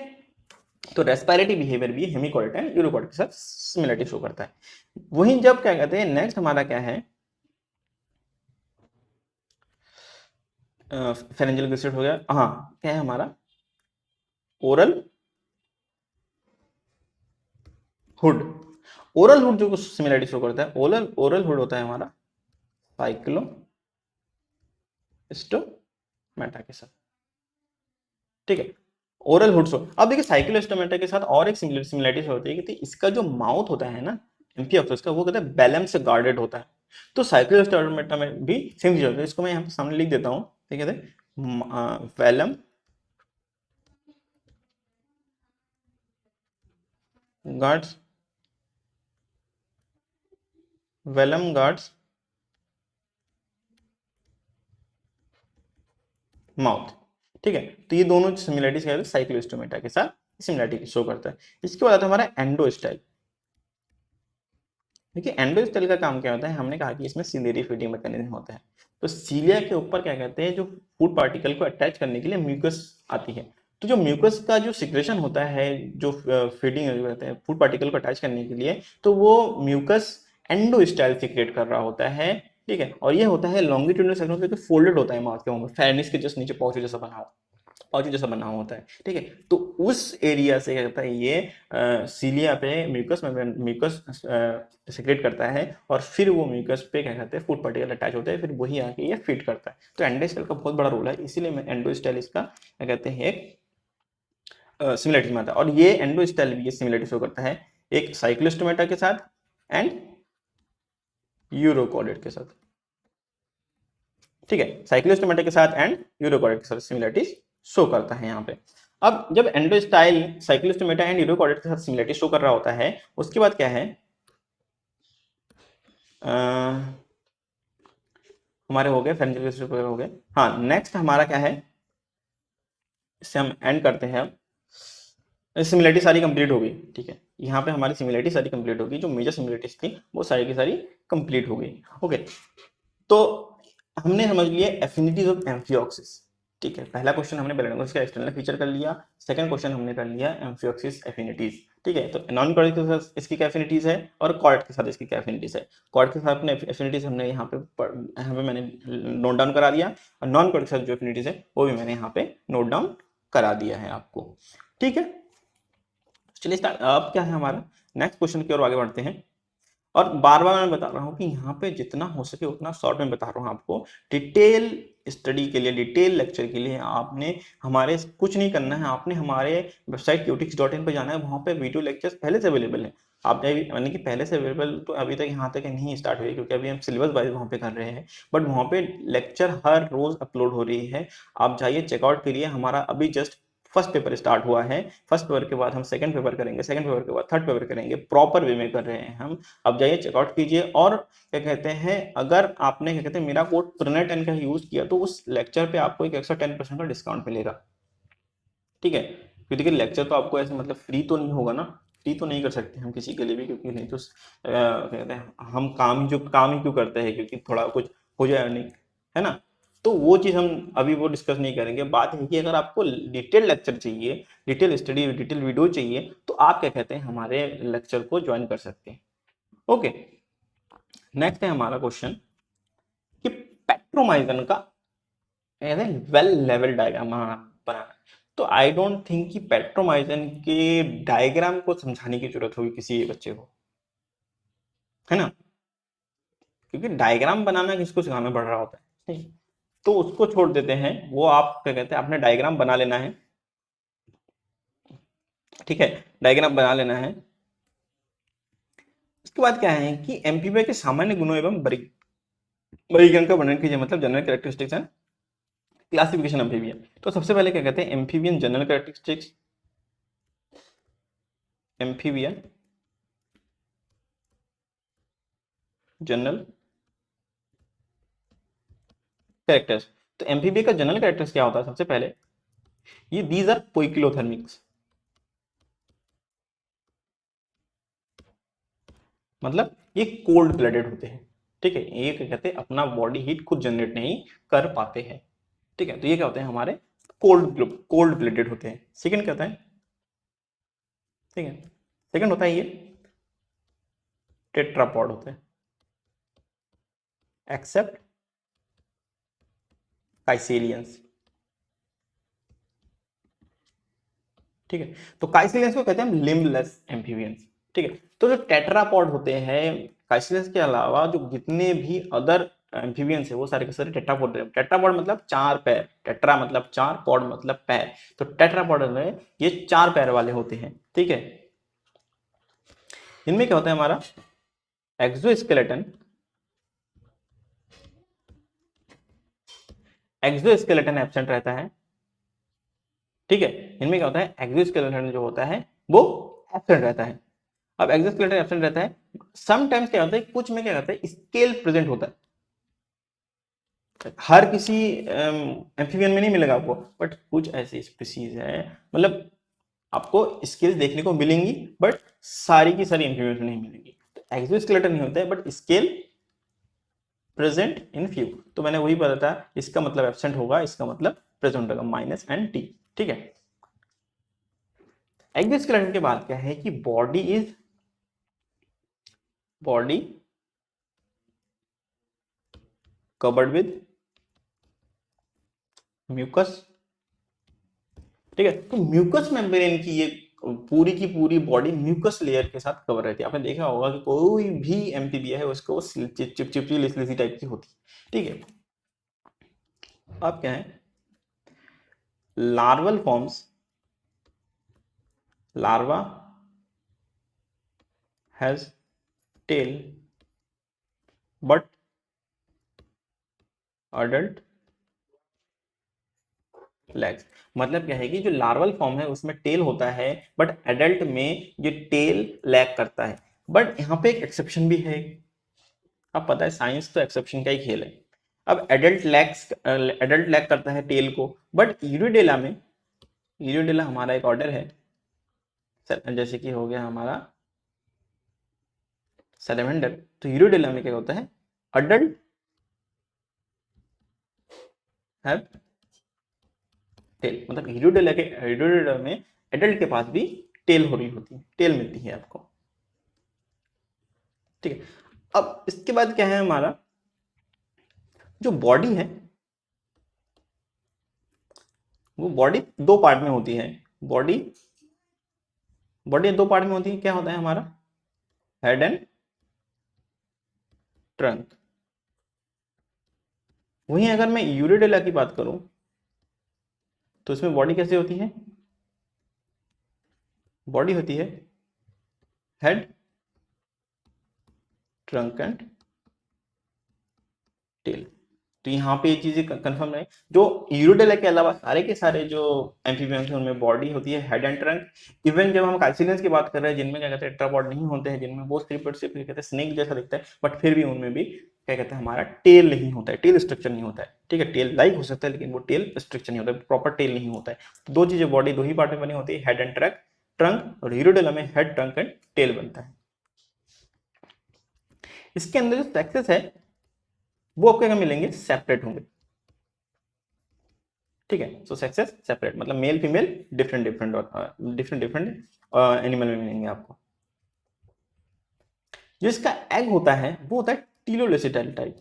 तो रेस्पिरेटरी बिहेवियर भी हेमिकॉर्डेट एंड यूरोकॉर्डेट के साथ सिमिलरिटी शो करता है। वहीं जब क्या कहते हैं नेक्स्ट हमारा क्या है, फेरेंजियल ग्लिसरेट हो गया, हाँ क्या है हमारा ओरल हुड। ओरल हुड जो सिमिलरिटी शो करता है, ओरल ओरल हुड होता है हमारा साइक्लो स्टोमेटा के साथ। ठीक है, ओरल हुड शो। अब देखिए साइक्लोस्टोमेटा के साथ और एक सिमिलरिटी होती है कि इसका जो माउथ होता है ना एम्फिऑक्सिस का, वो कहते हैं बेलम से गार्डेड होता है। तो साइक्लोस्टोमेटा में भी सेम चीज होती है, इसको मैं यहाँ पे सामने लिख देता हूँ। ठीक है, velum guards, velum guards mouth. ठीक है, तो ये दोनों सिमिलरिटीज क्या है, साइक्लोस्टोमेटा के साथ सिमिलरिटी शो करता है। इसके बाद आता है हमारा एंडोस्टाइल। देखिए एंडोस्टेल का काम क्या होता है, हमने कहा कि इसमें सिलेरी फीडिंग मैकेनिज्म होता है। तो सीलिया के ऊपर क्या कहते हैं, जो फूड पार्टिकल को अटैच करने के लिए म्यूकस आती है। तो जो म्यूकस का जो सिक्रेशन होता है, जो फीडिंग कहते हैं फूड पार्टिकल को अटैच करने के लिए, तो वो म्यूकस एंडोस्टाइल सिक्रेट कर रहा होता है। ठीक है, और ये होता है लॉन्गिट्यूडनल सेक्शन पे फोल्डेड होता है माउथ के मुंह में, फेरिंक्स के जस्ट नीचे पाउच जैसा बना हो, पाउच जैसा बना होता है। ठीक है, तो उस एरिया से क्या कहता है ये सीलिया पे म्यूकस सिक्रेट करता है, और फिर वो म्यूकस पे क्या कहते हैं फूड पार्टिकल अटैच होता है, फिर वही आके ये फीड करता है। तो एंडोस्टाइल का बहुत बड़ा रोल है, इसीलिए मैं एंडोस्टाइल इसका क्या कहते हैं एक सिमिलरिटी में आता है। और ये एंडोस्टाइल भी ये सिमिलरिटी शो करता है एक साइक्लोस्टोमेटा के साथ एंड यूरोकॉर्डेट के साथ। ठीक है, साइक्लोस्टोमेटा के साथ एंड यूरोकॉर्डेट के साथ सिमिलरिटीज शो करता है यहाँ पे। अब जब एंडोस्टाइल साइक्लोस्टोमेटा एंड यूरोकॉर्डेट के साथ सिमिलरिटी शो कर रहा होता है, उसके बाद क्या है हमारे हो गए फेरेंजियल हो गए। हाँ, नेक्स्ट हमारा क्या है, इससे हम एंड करते हैं। सिमिलरिटी सारी कंप्लीट हो गई। ठीक है, यहाँ पे हमारी सिमिलरिटी सारी कंप्लीट होगी, जो मेजर सिमिलरिटीज थी वो सारी की सारी कंप्लीट हो गई। ओके, तो हमने समझ लिया एफिनिटीज ऑफ एम्फिऑक्सिस। ठीक है, पहला क्वेश्चन हमने बेलेनोसिस का एक्सटर्नल फीचर कर लिया, सेकंड क्वेश्चन हमने कर लिया एम्फिऑक्सिस एफिनिटीज। ठीक है, तो नॉन कॉर्ड के साथ इसकी क्या एफिनिटीज है और कॉर्ड के साथ इसकी क्या एफिनिटीज है। कॉर्ड के साथ अपने एफिनिटीज हमने यहाँ पे मैंने नोट डाउन करा दिया, और नॉन कॉर्ड के साथ जो एफिनिटीज है वो भी मैंने यहाँ पे नोट डाउन करा दिया है आपको। ठीक है, चलिए स्टार्ट। अब क्या है हमारा नेक्स्ट क्वेश्चन की ओर आगे बढ़ते हैं। और बार बार मैं बता रहा हूँ कि यहाँ पे जितना हो सके उतना शॉर्ट में बता रहा हूँ आपको। डिटेल स्टडी के लिए, डिटेल लेक्चर के लिए आपने हमारे कुछ नहीं करना है, आपने हमारे वेबसाइट qtix.in पे जाना है, वहाँ पे वीडियो लेक्चर्स पहले से अवेलेबल है। आप यानी कि पहले से अवेलेबल तो अभी तक यहाँ तक नहीं स्टार्ट हुई, क्योंकि अभी हम सिलेबस वाइज वहाँ पे कर रहे हैं, बट वहाँ पे लेक्चर हर रोज अपलोड हो रही है। आप जाइए चेकआउट करिए। हमारा अभी जस्ट फर्स्ट पेपर स्टार्ट हुआ है, फर्स्ट पेपर के बाद हम सेकंड पेपर करेंगे, सेकंड पेपर के बाद थर्ड पेपर करेंगे, प्रॉपर वे में कर रहे हैं हम। अब जाइए चेकआउट कीजिए। और क्या कहते हैं, अगर आपने क्या कहते हैं मेरा कोड प्रणय10 का यूज किया, तो उस लेक्चर पे आपको एक एक्स्ट्रा 10% का डिस्काउंट मिलेगा। ठीक है, क्योंकि देखिए लेक्चर तो आपको ऐसे मतलब फ्री तो नहीं होगा ना, फ्री तो नहीं कर सकते हम किसी के लिए भी, क्योंकि नहीं तो कहते हैं हम काम ही क्यों करते हैं, क्योंकि थोड़ा कुछ हो जाए अर्निंग, है ना। तो वो चीज़ हम अभी वो डिस्कस नहीं करेंगे। बात है कि अगर आपको डिटेल लेक्चर चाहिए, डिटेल स्टडी, डिटेल वीडियो चाहिए, तो आप क्या कहते हैं हमारे लेक्चर को ज्वाइन कर सकते हैं। ओके, नेक्स्ट है हमारा क्वेश्चन कि पेट्रोमाइजन का वेल लेवल डायग्राम बनाना। तो आई डोंट थिंक कि पेट्रोमाइजन के डायग्राम को समझाने की जरूरत होगी किसी बच्चे को, है ना, क्योंकि डायग्राम बनाना किसको सिखाना पड़ रहा होता है। ठीक, तो उसको छोड़ देते हैं, वो आप क्या कहते हैं अपने डायग्राम बना लेना है। ठीक है, डायग्राम बना लेना है। उसके बाद क्या है कि एमपीबी के सामान्य गुणों एवं वर्गीकरण का वर्णन कीजिए, मतलब general characteristics and classification amphibian. तो सबसे पहले क्या कहते हैं amphibian general characteristics, amphibian general characters. तो एम्फीबियन का जनरल कैरेक्टर्स क्या होता है, सबसे पहले ये दीज आर पोइकिलोथर्मिक्स, मतलब ये कोल्ड ब्लडेड होते हैं। ठीक है, ये क्या कहते हैं अपना बॉडी हीट खुद जनरेट नहीं कर पाते हैं। ठीक है, तो ये क्या होते हैं हमारे कोल्ड ब्लडेड होते हैं। सेकंड क्या होता है, ठीक है, सेकंड होता है ये टेट्रापॉड होते हैं, एक्सेप्ट काइसेलियंस। ठीक है, तो काइसेलियंस को कहते हैं लिम्बलेस एम्फीबियंस। ठीक है, तो जो टेट्रापॉड होते हैं काइसेलियंस के अलावा जो जितने भी अदर एम्फीबियंस है वो सारे के सारे टेट्रापॉड है। टेट्रापॉड मतलब चार पैर, टेट्रा मतलब चार, पॉड मतलब पैर, तो टेट्रापॉड में ये चार पैर वाले होते हैं। ठीक है, इनमें क्या होता है हमारा एक्सोस्केलेटन, एक्सोस्केलेटन एब्सेंट रहता है। ठीक है, इनमें क्या होता है एक्सोस्केलेटन जो होता है वो एब्सेंट रहता है। अब एक्सोस्केलेटन एब्सेंट रहता है, समटाइम्स क्या होता है कुछ में क्या होता है स्केल प्रेजेंट होता है। हर किसी एम्फीबियन में नहीं मिलेगा आपको, बट कुछ ऐसी स्पीसीज है, मतलब आपको स्केल्स देखने को मिलेंगी, बट सारी की सारी एम्फीबियन में नहीं मिलेंगी। तो एक्सोस्केलेटन नहीं होता है, but scale present in few. तो मैंने वही बताया था, इसका मतलब एब्सेंट होगा, इसका मतलब प्रेजेंट होगा, माइनस एंड टी। ठीक है। एक्सोस्केलेटन के बाद क्या है कि बॉडी कवर्ड विद म्यूकस। ठीक है, तो म्यूकस मेम्ब्रेन की ये पूरी की पूरी बॉडी म्यूकस लेयर के साथ कवर रहती है। आपने देखा होगा कि कोई भी एम्फीबिया है उसको चिपचिपी लिसलिसी टाइप की होती है। ठीक है। अब क्या है, larval forms, larva has tail but adult legs. मतलब क्या है कि जो लार्वल फॉर्म है उसमें टेल होता है, बट एडल्ट में ये टेल लैग करता है। बट यहाँ पे एक एक्सेप्शन भी है। अब पता है साइंस तो एक्सेप्शन का ही खेल है। अब एडल्ट लैग करता है टेल को, बट यूरिडेला हमारा एक ऑर्डर है, जैसे कि हो गया हमारा सैलमेंडर। तो यूरिडेला में क्या होता है, अडल्ट हैव टेल, मतलब यूरिडेला में एडल्ट के पास भी टेल हो रही होती है, टेल मिलती है आपको। ठीक है। अब इसके बाद क्या है, हमारा जो बॉडी है वो बॉडी दो पार्ट में होती है। बॉडी बॉडी दो पार्ट में होती है। क्या होता है हमारा, हेड एंड ट्रंक। वहीं अगर मैं यूरिडेला की बात करूं तो इसमें बॉडी कैसे होती है, बॉडी होती है हेड, ट्रंक एंड टेल। तो यहाँ पे ये चीजें कंफर्म है। जो यूरोडेला के अलावा सारे के सारे जो एम्फीबियंस हैं उनमें बॉडी होती है हेड एंड ट्रंक। इवन जब हम कैल्सिलियंस की बात कर रहे हैं जिनमें क्या कहते हैं टेट्रापॉड नहीं होते हैं, जिनमें वो सिर्फ कहते हैं स्नेक जैसा दिखता है, बट फिर भी उनमें भी क्या कहते हैं हमारा टेल नहीं होता है, टेल स्ट्रक्चर नहीं होता है। ठीक है, टेल लाइक हो सकता है लेकिन वो टेल स्ट्रक्चर नहीं होता है, प्रॉपर टेल नहीं होता है। तो दो चीजें बॉडी दो ही पार्ट में बनी होती है, हेड एंड ट्रंक ट्रंक और यूरोडेला में हेड ट्रंक एंड टेल बनता है। इसके अंदर जो सेक्सेस है वो आपको क्या मिलेंगे, सेपरेट होंगे। ठीक है, सो सेक्सेस सेपरेट, मतलब male female different different animal में मिलेंगे आपको। जो इसका एग होता है वो होता है टीलोलेसिटल टाइप।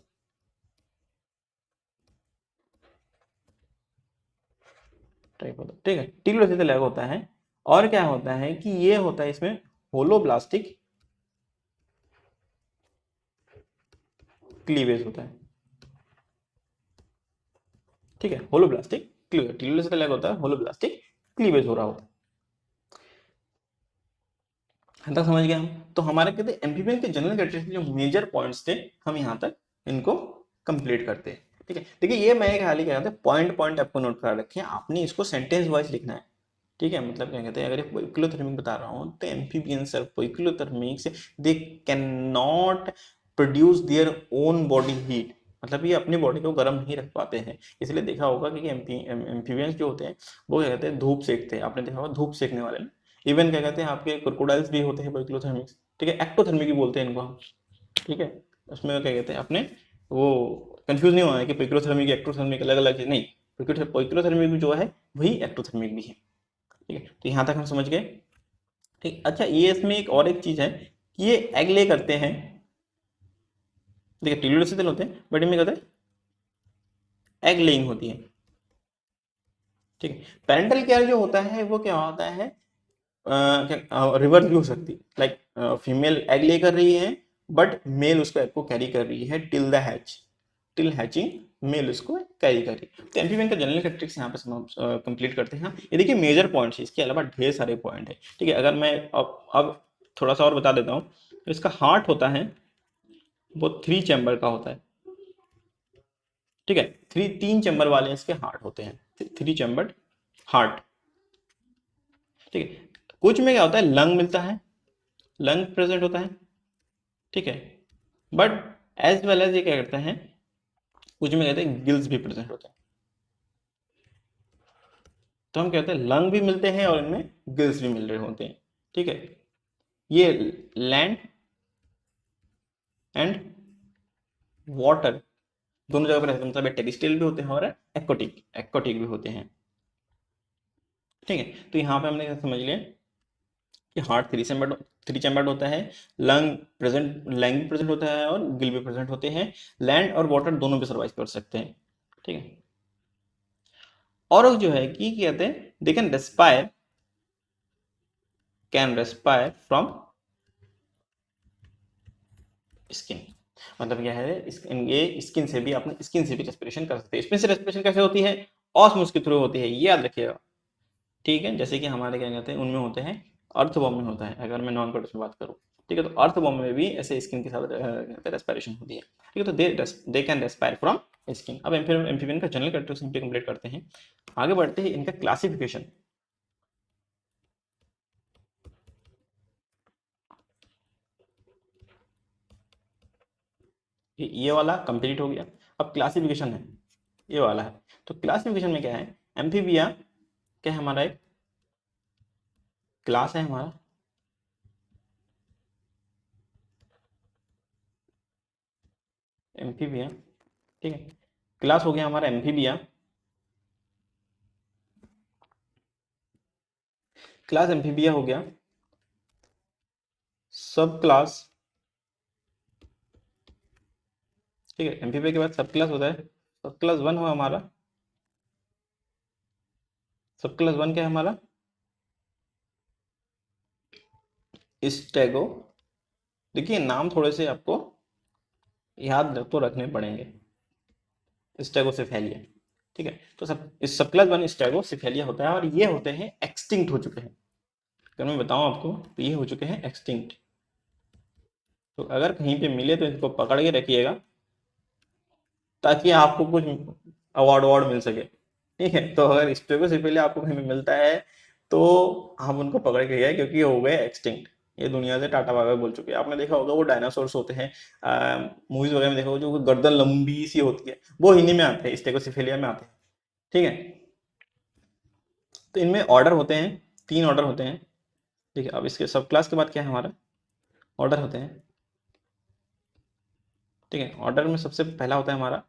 होता है, ठीक है, टीलोलेसिटल एग होता है। और क्या होता है कि ये होता है इसमें होलोब्लास्टिक क्लीवेज होता है। ठीक है, होलोब्लास्टिक क्लीवेज, टीलोलेसिटल एग होता है, होलोब्लास्टिक क्लीवेज हो रहा होता है। तक समझ गए हम। तो हमारे कहते हैं एम्फीबियन के जनरल कैरेक्टरिस्टिक जो मेजर पॉइंट्स थे हम यहाँ तक इनको कंप्लीट करते हैं। ठीक है, देखिए ये मैं एक हाल ही कह रहा था, पॉइंट पॉइंट आपको नोट करा रखे हैं, आपने इसको सेंटेंस वाइज लिखना है। ठीक है, मतलब क्या कहते हैं, अगर पोइकिलोथर्मिक बता रहा हूँ तो एम्फीबियंस आर पोइकिलोथर्मिक से they can not produce their own body heat, मतलब ये अपनी बॉडी को गर्म नहीं रख पाते हैं। इसलिए देखा होगा कि एम्फीबियंस जो होते हैं वो क्या कहते हैं धूप सेकते हैं, आपने देखा होगा धूप सेकने वाले ना। इवन क्या कहते हैं आपके क्रोकोडाइल्स भी होते हैं पोइकिलोथर्मिक्स। ठीक है, एक्टोथर्मिक भी बोलते हैं इनको हम। ठीक है, उसमें क्या कहते हैं अपने वो कंफ्यूज नहीं होना है कि पोइकिलोथर्मिक एक्टोथर्मिक अलग अलग है, नहीं, पोइकिलोथर्मिक भी जो है वही एक्टोथर्मिक भी है। ठीक है, तो यहाँ तक हम समझ गए। ठीक, अच्छा ये इसमें एक और एक चीज है कि ये एग ले करते हैं। देखिए टीलोसिसल होते हैं बट इनमें कहते हैं एग लेइंग होती है। ठीक है, पेरेंटल केयर जो होता है वो क्या होता है, रिवर्स भी हो सकती है, लाइक फीमेल एग ले कर रही है बट मेल उसको एग को कैरी कर रही है टिल हैचिंग मेल उसको कैरी कर रही है। तो एम्फीबियन का जनरल कैरेक्टरिस्टिक्स यहाँ पे कंप्लीट करते हैं। ये देखिए मेजर पॉइंट्स है, इसके अलावा ढेर सारे पॉइंट है। ठीक है, अगर मैं अब थोड़ा सा और बता देता हूँ, तो इसका हार्ट होता है वो 3 चैम्बर का होता है। ठीक है, 3 चैम्बर वाले इसके हार्ट होते हैं, 3 चैम्बर हार्ट। ठीक है, कुछ में क्या होता है लंग मिलता है, लंग प्रेजेंट होता है। ठीक है, बट एज वेल एज ये क्या करते हैं कुछ में कहते हैं गिल्स भी प्रेजेंट होते हैं। तो हम कहते हैं लंग भी मिलते हैं और इनमें गिल्स भी मिल रहे होते हैं। ठीक है, ये लैंड एंड वाटर दोनों जगह पर रहते हैं, मतलब टेरिस्ट्रियल भी होते हैं और एक्वाटिक एक्वाटिक भी होते हैं। ठीक है, तो यहाँ पे हमने समझ लिया कि हार्ट थ्री चैम्बर्ड होता है, लैंग भी प्रेजेंट होता है और गिल भी प्रेजेंट होते हैं। लैंड और वाटर दोनों भी सर्वाइव कर सकते हैं। ठीक है, और जो है कि कहते हैं they can respire from skin. मतलब क्या है, ये स्किन से भी, अपने स्किन से भी रेस्पिरेशन कर सकते हैं। स्किन से रेस्पिरेशन कैसे होती है? ऑस्मोस के थ्रू होती है, ये याद रखिएगा। ठीक है, जैसे कि हमारे क्या कहते हैं उनमें होते हैं, अर्थवॉर्म में होता है, अगर मैं नॉन कोटस में बात करूँ। ठीक है, तो अर्थवॉर्म में भी ऐसे स्किन के साथ रेस्पिरेशन होती है। ठीक है, तो they can respire from skin. अब एम्फीबियन का जनरल कैरेक्टरिस्टिक कंप्लीट करते हैं, आगे बढ़ते हैं इनका क्लासिफिकेशन। ये वाला कंप्लीट हो गया। अब क्लासिफिकेशन है, ये वाला है। तो क्लासिफिकेशन में क्या है, एम्फीबिया क्या है हमारा, एक क्लास है हमारा। एम्फीबिया, ठीक है, क्लास हो गया हमारा एम्फीबिया। क्लास एम्फीबिया हो गया। सब क्लास, ठीक है, एम्फीबिया के बाद सब क्लास होता है। सब क्लास वन हुआ हमारा। सब क्लास वन क्या है हमारा, स्टेगो। देखिए नाम थोड़े से आपको याद तो रखने पड़ेंगे। स्टेगोसिफेलिया, ठीक है, तो इस सब क्लास वन स्टेगोसिफेलिया होता है और ये होते हैं एक्सटिंक्ट हो चुके हैं। अगर मैं बताऊं आपको तो ये हो चुके हैं एक्सटिंक्ट। तो अगर कहीं पे मिले तो इसको पकड़ के रखिएगा ताकि आपको कुछ अवार्ड अवार्ड मिल सके। ठीक है, तो अगर स्टेगोसिफेलिया आपको कहीं पे मिलता है तो हम उनको पकड़ के गए, क्योंकि हो गए एक्सटिंक्ट, ये दुनिया से टाटा बाय बाय बोल चुके हैं। आपने देखा होगा वो डायनासोर्स होते हैं, मूवीज वगैरह में देखा होगा, जो गर्दन लंबी सी होती है, वो इन्हीं में आते हैं, स्टेगोसिफेलिया में आते हैं। ठीक है, तो इनमें ऑर्डर होते हैं, 3 ऑर्डर होते हैं। ठीक है, अब इसके सब क्लास के बाद क्या है हमारा, ऑर्डर होते हैं। ठीक है, ऑर्डर में सबसे पहला होता है हमारा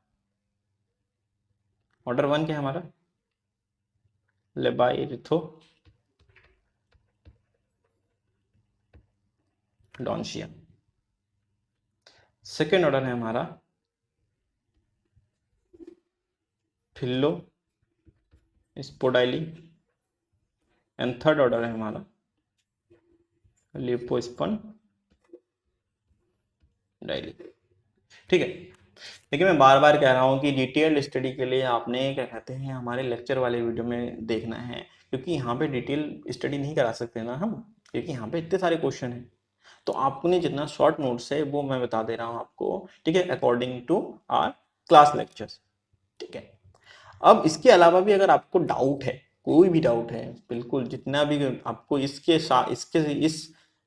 ऑर्डर वन, क्या है हमारा, लेबाइरिथो डॉन्शिया। सेकेंड ऑर्डर है हमारा फिल्लो स्पोडाइली। एंड थर्ड ऑर्डर है हमारा लिपोस्पन डाइली। ठीक है, देखिए मैं बार बार कह रहा हूँ कि डिटेल्ड स्टडी के लिए आपने क्या कहते हैं हमारे लेक्चर वाले वीडियो में देखना है, क्योंकि यहाँ पे डिटेल स्टडी नहीं करा सकते ना हम, क्योंकि यहाँ पे इतने सारे क्वेश्चन हैं। तो आपने जितना शॉर्ट नोट्स है वो मैं बता दे रहा हूँ आपको, ठीक है, according to our class lectures. ठीक है, अब इसके अलावा भी अगर आपको डाउट है, कोई भी डाउट है, बिल्कुल जितना भी आपको इसके साथ इसके इस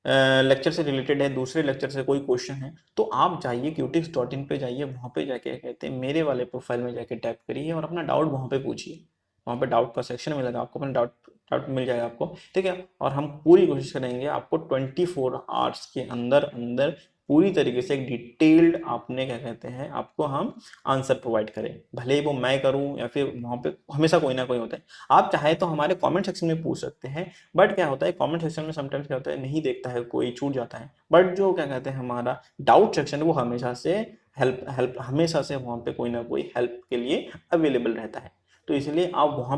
लेक्चर से रिलेटेड है, दूसरे लेक्चर से कोई क्वेश्चन है, तो आप जाइए qtix.in पे जाइए, वहाँ पे जाके कहते हैं मेरे वाले प्रोफाइल में जाके टैप करिए और अपना डाउट वहाँ पे पूछिए। वहाँ पे डाउट का सेक्शन मिलेगा आपको, अपना डाउट डाउट मिल जाएगा आपको। ठीक है, और हम पूरी कोशिश करेंगे आपको 24 आवर्स के अंदर अंदर पूरी तरीके से एक डिटेल्ड आपने क्या कहते हैं आपको हम आंसर प्रोवाइड करें, भले ही वो मैं करूं या फिर वहाँ पे हमेशा कोई ना कोई होता है। आप चाहे तो हमारे कमेंट सेक्शन में पूछ सकते हैं, बट क्या होता है कमेंट सेक्शन में समटाइम्स क्या होता है, नहीं देखता है कोई, छूट जाता है। बट जो क्या कहते हैं हमारा डाउट सेक्शन है वो हमेशा से हेल्प हेल्प हमेशा से वहाँ पे कोई ना कोई हेल्प के लिए अवेलेबल रहता है। तो इसलिए आप वहाँ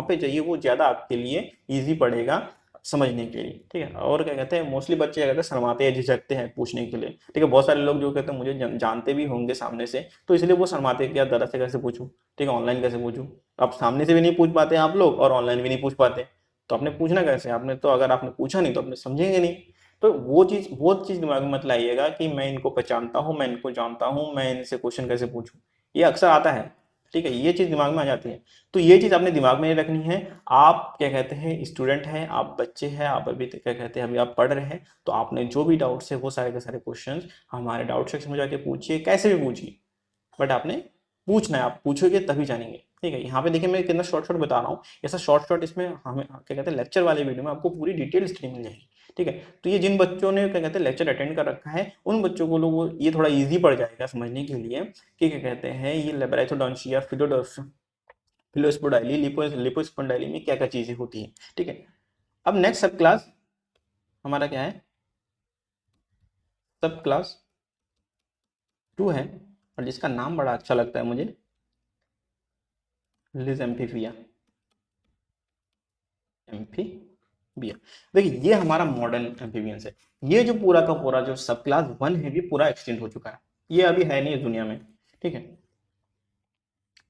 पे जाइए, वो ज़्यादा आपके लिए ईजी पड़ेगा समझने के लिए। ठीक है, और क्या कहते हैं मोस्टली बच्चे क्या कहते हैं शर्माते हैं, झिझकते हैं पूछने के लिए। ठीक है, बहुत सारे लोग जो कहते हैं मुझे जानते भी होंगे सामने से, तो इसलिए वो शर्माते हैं कि यार दादा से कैसे पूछूं, ठीक है, ऑनलाइन कैसे पूछूं। अब सामने से भी नहीं पूछ पाते आप लोग और ऑनलाइन भी नहीं पूछ पाते, तो आपने पूछना कैसे, आपने तो अगर आपने पूछा नहीं तो आपने समझेंगे नहीं। तो वो चीज़ दिमाग में मत लाइएगा कि मैं इनको पहचानता हूँ, मैं इनको जानता हूँ, मैं इनसे क्वेश्चन कैसे पूछूं, ये अक्सर आता है। ठीक है, ये चीज़ दिमाग में आ जाती है। तो ये चीज़ आपने दिमाग में नहीं रखनी है। आप क्या कहते हैं स्टूडेंट हैं, आप बच्चे हैं, आप अभी क्या कहते हैं अभी आप पढ़ रहे हैं, तो आपने जो भी डाउट्स है वो सारे के सारे क्वेश्चंस हमारे डाउट सेक्शन में जाके पूछिए, कैसे भी पूछिए, बट आपने पूछना है, आप पूछोगे तभी जानेंगे, ठीक है। यहाँ पे देखिए मैं कितना शॉर्ट शॉर्ट बता रहा हूँ, ऐसा शॉर्ट शॉर्ट इसमें हमें क्या कहते हैं लेक्चर वाले वीडियो में आपको पूरी डिटेल स्टडी मिल जाएगी, ठीक है। तो ये जिन बच्चों ने क्या कहते हैं लेक्चर अटेंड कर रखा है उन बच्चों को लोग ये थोड़ा ईजी पड़ जाएगा समझने के लिए कि क्या कहते हैं ये लेबरेथोडोंसिया, फिलोस्पोडाइली, लिपोस्पोंडाइली में क्या क्या चीजें होती है, ठीक है। अब नेक्स्ट सब क्लास हमारा क्या है, सब क्लास 2 है, और जिसका नाम बड़ा अच्छा लगता है मुझे, लिज एम्फीबिया। एम्फीबिया, देखिए ये हमारा मॉडर्न एम्फीबियंस है। ये जो पूरा का पूरा जो सब क्लास 1 है ये पूरा एक्सटेंड हो चुका है, ये अभी है नहीं इस दुनिया में, ठीक है।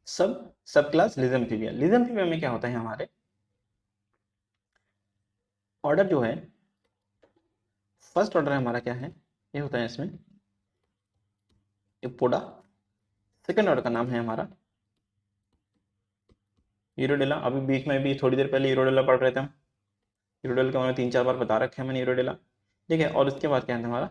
Subclass Lissamphibia, Lissamphibia में क्या होता है हमारे ऑर्डर जो है, फर्स्ट ऑर्डर हमारा क्या है, ये होता है इसमें एपोडा। सेकंड ऑर्डर का नाम है हमारा यूरोडेला। अभी बीच में भी थोड़ी देर पहले यूरोडेला पढ़ रहे थे हम, यूरोडेला के बारे में 3-4 बार बता रखे हैं मैंने यूरोडेला, ठीक है। और उसके बाद क्या है हमारा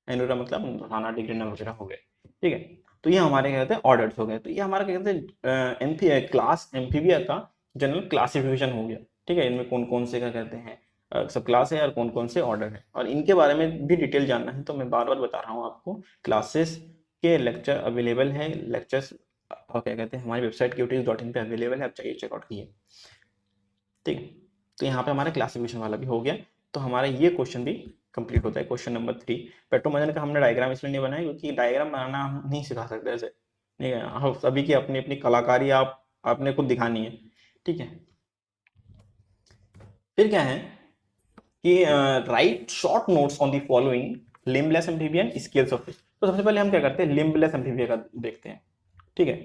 एनोरा, मतलब खाना डिग्रेना वगैरह हो गए, ठीक है। तो ये हमारे क्या कहते हैं ऑर्डर्स हो गए। तो ये हमारा क्या कहते हैं क्लास एम्फीबिया का जनरल क्लासिफिकेशन हो गया, ठीक है। इनमें कौन कौन से क्या कहते हैं सब क्लास है और कौन कौन से ऑर्डर है, और इनके बारे में भी डिटेल जानना है तो मैं बार बार बता रहा हूँ आपको। क्लासेस के लेक्चर अवेलेबल है, लेक्चर्स और क्या कहते हैं हमारी वेबसाइट qtix.in पे अवेलेबल है, आप चाहिए चेकआउट कीजिए, ठीक है। तो यहाँ पे हमारा क्लासिफिकेशन वाला भी हो गया। तो हमारा ये क्वेश्चन भी कंप्लीट होता है। क्वेश्चन नंबर 3, पेट्रोमजन का हमने डायग्राम इसलिए नहीं बनाया क्योंकि डायग्राम बनाना हम नहीं सिखा सकते ऐसे, ठीक है। हम सभी की अपनी अपनी कलाकारी आप आपने खुद दिखानी है, ठीक है। फिर क्या है कि right short notes on the following limbless amphibian scales of fish. तो सबसे पहले हम क्या करते हैं लिम्बलेस एम्फीबिया का देखते हैं, ठीक है।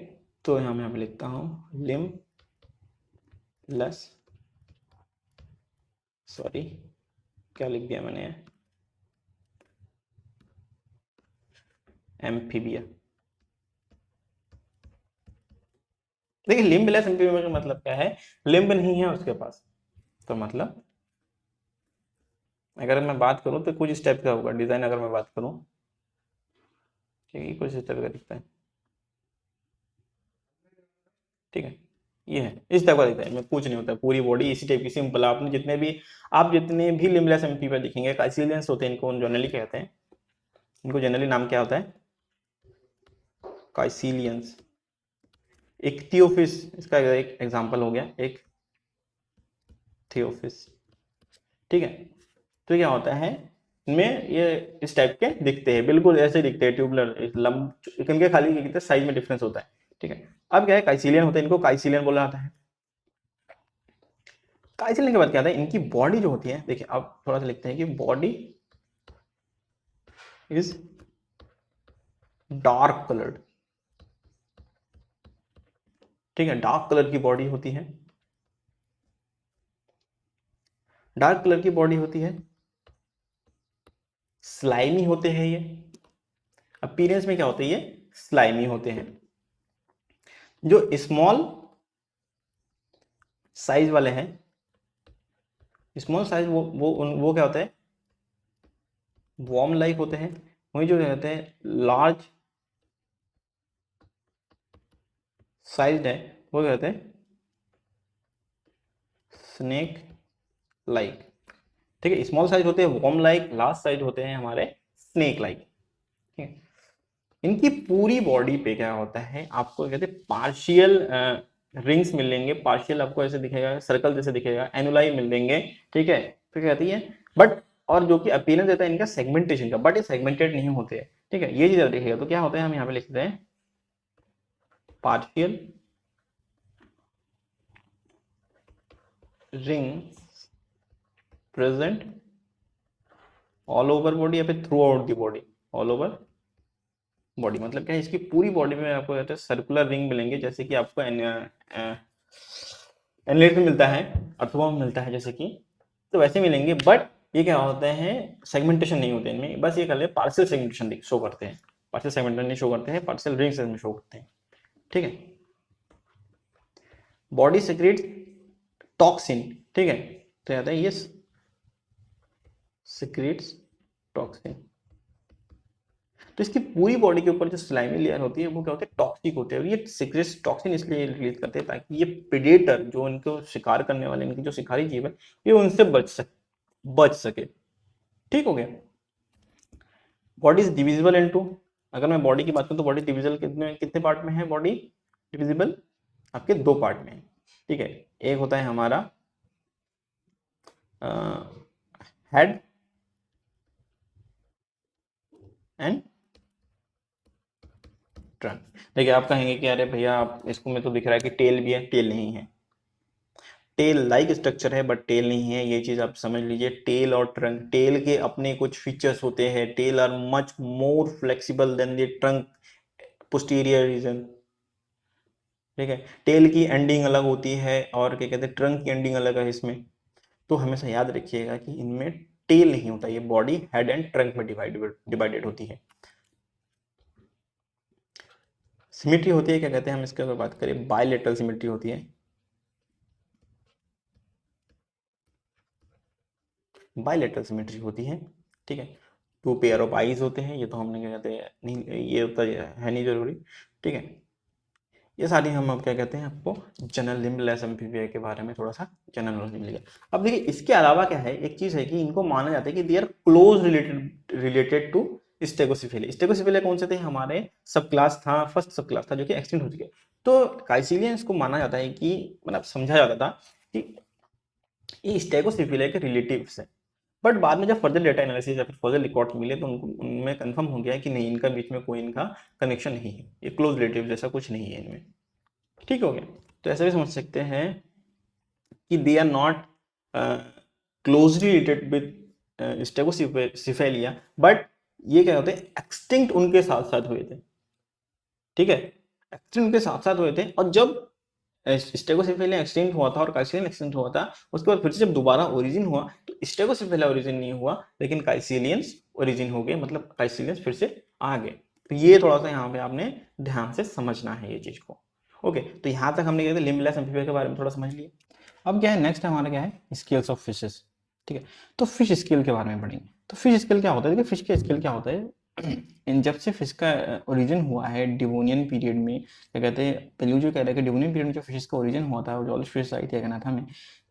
तो यहाँ मैं लिखता हूँ लिम्बलेस, सॉरी क्या लिख दिया मैंने, एम्फीबिया। देखिए लिम्बलेस एम्फीबिया का मतलब क्या है, लिम्ब नहीं है उसके पास, तो मतलब अगर मैं बात करूं तो कुछ इस टाइप का होगा डिजाइन, अगर मैं बात करूं ठीक है कुछ इस टाइप का दिखता है, ठीक है। ये है इस टाइप का दिखता है, मैं कुछ नहीं होता, पूरी बॉडी इसी टाइप की सिंपल। आपने जितने भी लिम्बलेस एम्फीबिया दिखेंगे काइसिलियंस होते हैं, इनको जनरली कहते हैं, इनको जनरली नाम क्या होता है काइसिलियंस। एक थियोफिस इसका एक एग्जांपल हो गया, एक थियोफिस, ठीक है। तो क्या होता है इनमें ये इस टाइप के दिखते हैं, बिल्कुल ऐसे दिखते हैं ट्यूबुलर लंब, इनके खाली क्या कहते हैं साइज में डिफरेंस होता है, ठीक है। अब क्या है काइसिलियन होता है, इनको काइसिलियन बोला जाता है। काइसिलियन के बाद क्या आता है, इनकी बॉडी जो होती है, देखिए अब थोड़ा सा लिखते हैं कि बॉडी इज डार्क कलर्ड, ठीक है। डार्क कलर की बॉडी होती है, डार्क कलर की बॉडी होती है, स्लाइमी होते हैं ये, अपीयरेंस में क्या होते हैं ये स्लाइमी होते हैं। जो स्मॉल साइज वाले हैं, स्मॉल साइज वो क्या होता है वॉर्म लाइक होते हैं। वही जो कहते हैं लार्ज साइज है वो कहते हैं स्नेक लाइक, ठीक है। स्मॉल साइज होते हैं वॉर्म लाइक, लार्ज साइज होते हैं हमारे स्नेक लाइक, ठीक है। इनकी पूरी बॉडी पे क्या होता है आपको कहते हैं पार्शियल रिंग्स मिलेंगे, पार्शियल आपको ऐसे दिखेगा सर्कल जैसे दिखेगा, एनुलाई मिलेंगे, ठीक है। फिर कहती है बट, और जो कि अपीयरेंस देता है इनका सेगमेंटेशन का, बट ये सेगमेंटेड नहीं होते हैं, ठीक है। ये चीज देखिएगा तो क्या होता है हम यहाँ पे लिखते हैं partial rings present all over body या फिर through out the body, all over body मतलब क्या है इसकी पूरी बॉडी में आपको कहते हैं सर्कुलर रिंग मिलेंगे, जैसे कि आपको एनलेट में मिलता है, अर्थवा में मिलता है जैसे कि, तो वैसे मिलेंगे। बट ये क्या होते हैं सेगमेंटेशन नहीं होते इनमें, बस ये कर ले पार्शियल सेगमेंटेशन शो करते हैं, पार्शियल सेगमेंटेशन नहीं शो करते हैं, पार्शियल रिंग्स में शो करते हैं, ठीक है। बॉडी सिक्रेट टॉक्सिन, ठीक है। तो कहते हैं ये सिक्रेट्स टॉक्सिन। तो इसकी पूरी बॉडी के ऊपर जो स्लाइमी लेयर होती है वो क्या होती है, टॉक्सिक होते हैं। और ये सीक्रेट्स टॉक्सिन इसलिए रिलीज करते हैं ताकि ये प्रेडेटर जो इनको शिकार करने वाले, इनकी जो शिकारी जीव है, ये उनसे बच सके। ठीक हो गया। बॉडी इज डिविजिबल इनटू, अगर मैं बॉडी की बात करूं तो बॉडी डिविजिबल कितने पार्ट में है, बॉडी डिविजिबल आपके 2 पार्ट में है। ठीक है, एक होता है हमारा हेड एंड ट्रंक। देखिए आप कहेंगे कि अरे भैया आप इसको में तो दिख रहा है कि टेल भी है, टेल नहीं है। टेल लाइक स्ट्रक्चर है बट टेल नहीं है, ये चीज आप समझ लीजिए। टेल और ट्रंक, टेल के अपने कुछ फीचर्स होते हैं। Tail are much more flexible than the trunk posterior region. ठीक है, टेल की एंडिंग अलग होती है और क्या कहते हैं ट्रंक की एंडिंग अलग है इसमें। तो हमेशा याद रखिएगा कि इनमें टेल नहीं होता, ये बॉडी हेड एंड ट्रंक में डिवाइडेड होती है। सिमेट्री होती है, क्या कहते हैं हम इसके अगर बात करें, बायलेटरल सिमेट्री होती है। बायलेटरल सिमेट्री होती है। ठीक है, 2 पेयर ऑफ आईज होते हैं, ये तो हमने क्या कहते हैं नहीं, ये होता है नहीं जरूरी। ठीक है, ये सारी हम अब क्या कहते हैं आपको जनरल लिम्बलेस एम्फीबिया के बारे में थोड़ा सा जनरल नॉलेज मिल गया। अब देखिए इसके अलावा क्या है, एक चीज है कि इनको माना जाता है कि they are close related to Stegocephalia. Stegocephalia कौन से थे, हमारे सब क्लास था, फर्स्ट सब क्लास था जो कि एक्सटिंक्ट हो चुके। तो काइसिलियंस को माना जाता है कि मतलब समझा जाता था कि ये स्टेगोसिफिलिया के रिलेटिव्स है। बट बाद में जब फर्दर डेटा एनालिसिस या फिर फर्दर रिकॉर्ड मिले तो उनमें कंफर्म हो गया कि नहीं, इनका बीच में कोई इनका कनेक्शन नहीं है, ये क्लोज रिलेटिव जैसा कुछ नहीं है इनमें। ठीक हो गया। तो ऐसा भी समझ सकते हैं कि they are not closely related with Stegocephalia, but ये क्या होते हैं एक्सटिंक्ट उनके साथ साथ हुए थे। ठीक है, एक्सटिंक्ट उनके साथ साथ हुए थे। और जब स्टेगोसिफेलिया एक्सटिंक्ट हुआ था और काइसिलियन एक्सटिंक्ट हुआ था, उसके बाद फिर से जब दोबारा ओरिजिन हुआ तो स्टेगोसिफेलिया ओरिजिन नहीं हुआ लेकिन काइसिलियंस ओरिजिन हो गए, मतलब काइसिलियंस फिर से आ गए। तो ये थोड़ा सा यहाँ पे आपने ध्यान से समझना है ये चीज को। ओके, तो यहाँ तक हमने क्या कहते हैं लिम्बलेस एम्फीबिया के बारे में थोड़ा समझ लिया। अब क्या है, नेक्स्ट हमारा क्या है, स्केल्स ऑफ फिशेस। ठीक है, तो फिश स्केल के बारे में पढ़ेंगे। तो फिश स्केल क्या होता है, देखिए फिश का स्केल क्या होता है, इन जब से फिश का ओरिजिन हुआ है डिवोनियन पीरियड में, क्या कहते हैं पेलूजियो कह रहा है कि डिवोनियन पीरियड में जो फिश का ओरिजिन हुआ था, जो फिश आई थी अगनाथा में,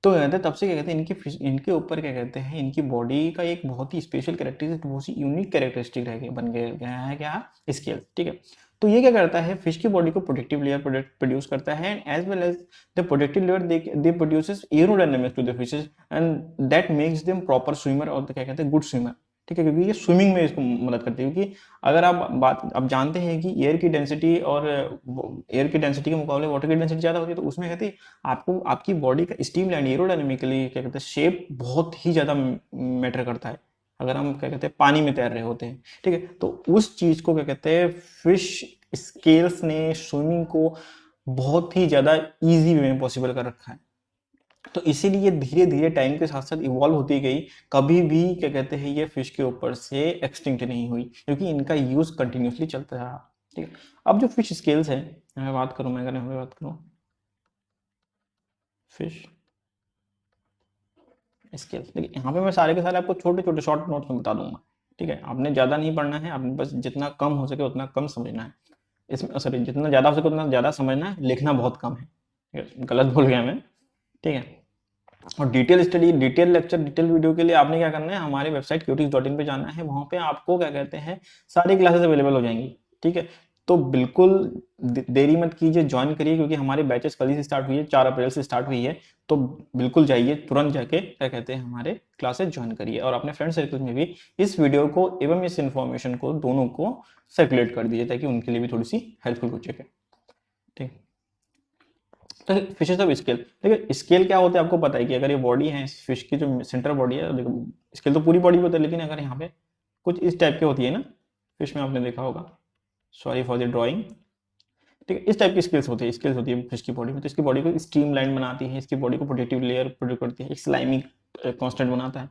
तो क्या कहते हैं तब से क्या कहते हैं इनकी फिश, इनके ऊपर क्या कहते हैं इनकी बॉडी का एक बहुत ही स्पेशल कैरेक्टरिस्टिक, बहुत सी यूनिक कैरेक्टरिस्टिक रह गया, बन गया है क्या, स्केल। ठीक है, तो ये क्या करता है, फिश की बॉडी को प्रोटेक्टिव लेयर प्रोड्यूस करता है, as well as the protective layer they produces aerodynamics to the fishes and that makes them proper swimmer, और क्या कहते हैं गुड स्विमर। ठीक है, क्योंकि ये स्विमिंग में इसको मदद करती है। क्योंकि अगर आप जानते हैं कि एयर की डेंसिटी और एयर की डेंसिटी के मुकाबले वाटर की डेंसिटी ज़्यादा होती है, तो उसमें कहते हैं आपको आपकी बॉडी का स्टीम लैंड एरोडायनेमिकली क्या कहते हैं शेप बहुत ही ज़्यादा मैटर करता है अगर हम क्या कहते हैं पानी में तैर रहे होते हैं। ठीक है, तो उस चीज़ को क्या कहते हैं फिश स्केल्स ने स्विमिंग को बहुत ही ज़्यादा ईजी वे में पॉसिबल कर रखा है। तो इसीलिए धीरे धीरे टाइम के साथ साथ इवॉल्व होती गई, कभी भी क्या कहते हैं ये फिश के ऊपर से एक्सटिंक्ट नहीं हुई क्योंकि इनका यूज कंटिन्यूसली चलता रहा। ठीक है, अब जो फिश स्केल्स है, मैं बात करूं, मैं अगर बात करूं फिश स्केल्स, देखिए यहाँ पे मैं सारे के सारे आपको छोटे छोटे शॉर्ट नोट्स में बता दूंगा। ठीक है, आपने ज़्यादा नहीं पढ़ना है, आपने बस जितना कम हो सके उतना कम समझना है। इसमें सॉरी, जितना ज़्यादा हो सके उतना ज़्यादा समझना है, लिखना बहुत कम है। ठीक है, गलत बोल गया मैं। ठीक है, और detail study, detail lecture, detail video के लिए आपने क्या करना है, हमारी वेबसाइट क्यूटीज.in पे जाना है। वहाँ पे आपको क्या कहते हैं सारी क्लासेस अवेलेबल हो जाएंगी। ठीक है, तो बिल्कुल देरी मत कीजिए, ज्वाइन करिए, क्योंकि हमारी बैचेस कल ही से स्टार्ट हुई है, 4 अप्रैल से स्टार्ट हुई है। तो बिल्कुल जाइए, तुरंत जाके क्या कहते हैं हमारे क्लासेस ज्वाइन करिए और अपने फ्रेंड सर्कल में भी इस वीडियो को एवं इस इन्फॉर्मेशन को दोनों को सर्कुलेट कर दीजिए ताकि उनके लिए भी थोड़ी सी हेल्पफुल हो सके। ठीक, तो फिशेस ऑफ स्केल, देखिए स्केल क्या होता है आपको पता है कि अगर ये बॉडी है फिश की जो सेंट्रल बॉडी है, देखो स्केल तो पूरी बॉडी होता है, लेकिन अगर यहाँ पे कुछ इस टाइप की होती है ना फिश में, आपने देखा होगा, सॉरी फॉर द ड्राइंग। ठीक है, इस टाइप की स्केल्स होती है, स्केल्स होती है फिश की बॉडी में। तो इसकी बॉडी को स्ट्रीम लाइन बनाती है, इसकी बॉडी को प्रोटेक्टिव लेयर प्रोड्यूस करती है, एक स्लाइमी कॉन्स्टेंट बनाता है।